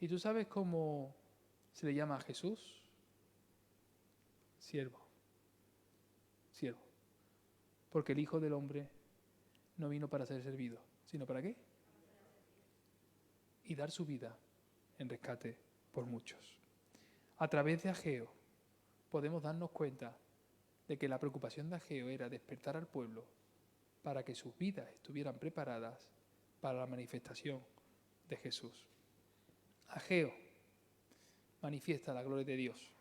¿Y tú sabes cómo se le llama a Jesús? Siervo. Siervo. Porque el Hijo del Hombre no vino para ser servido, sino ¿para qué? Y dar su vida en rescate por muchos. A través de Ageo podemos darnos cuenta de que la preocupación de Ageo era despertar al pueblo para que sus vidas estuvieran preparadas para la manifestación de Jesús. Ageo manifiesta la gloria de Dios.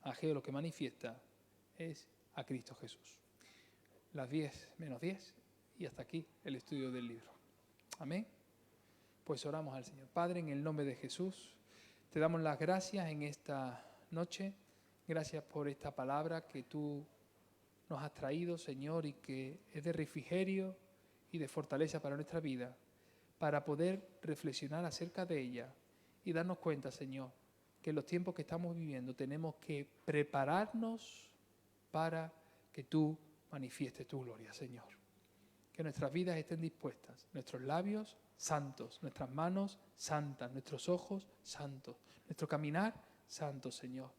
Ageo lo que manifiesta es a Cristo Jesús. Las 10 menos 10 y hasta aquí el estudio del libro. Amén. Pues oramos al Señor. Padre, en el nombre de Jesús, te damos las gracias en esta noche. Gracias por esta palabra que tú nos has traído, Señor, y que es de refrigerio y de fortaleza para nuestra vida, para poder reflexionar acerca de ella y darnos cuenta, Señor, que en los tiempos que estamos viviendo tenemos que prepararnos para que tú manifiestes tu gloria, Señor. Que nuestras vidas estén dispuestas, nuestros labios santos, nuestras manos santas, nuestros ojos santos, nuestro caminar santo, Señor,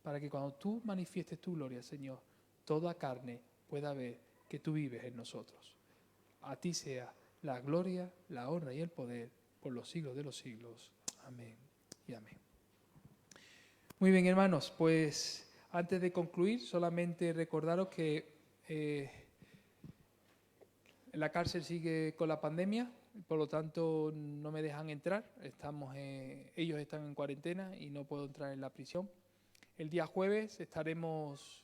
para que cuando tú manifiestes tu gloria, Señor, toda carne pueda ver que tú vives en nosotros. A ti sea la gloria, la honra y el poder por los siglos de los siglos. Amén y amén. Muy bien, hermanos, pues antes de concluir, solamente recordaros que la cárcel sigue con la pandemia, por lo tanto no me dejan entrar. Ellos están en cuarentena y no puedo entrar en la prisión. El día jueves estaremos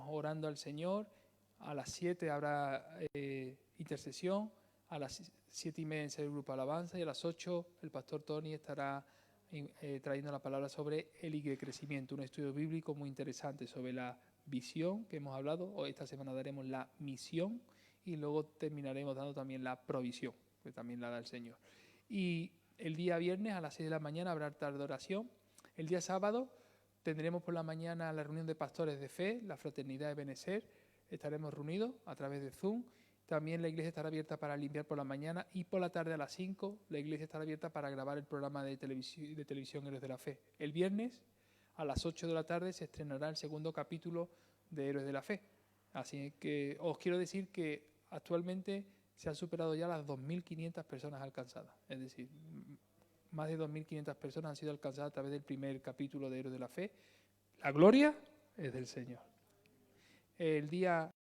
orando al Señor. A las 7 habrá intercesión, a las 7:30 el grupo alabanza y a las 8 el pastor Tony estará trayendo la palabra sobre el crecimiento, un estudio bíblico muy interesante sobre la visión que hemos hablado. Hoy esta semana daremos la misión y luego terminaremos dando también la provisión, que también la da el Señor. Y el día viernes a las 6 de la mañana habrá altar de oración. El día sábado tendremos por la mañana la reunión de pastores de fe, la fraternidad de Benecer. Estaremos reunidos a través de Zoom. También la iglesia estará abierta para limpiar por la mañana y por la tarde a las 5 la iglesia estará abierta para grabar el programa de televisión Héroes de la Fe. El viernes a las 8 de la tarde se estrenará el segundo capítulo de Héroes de la Fe. Así que os quiero decir que actualmente se han superado ya las 2.500 personas alcanzadas. Es decir, más de 2.500 personas han sido alcanzadas a través del primer capítulo de Héroes de la Fe. La gloria es del Señor. El día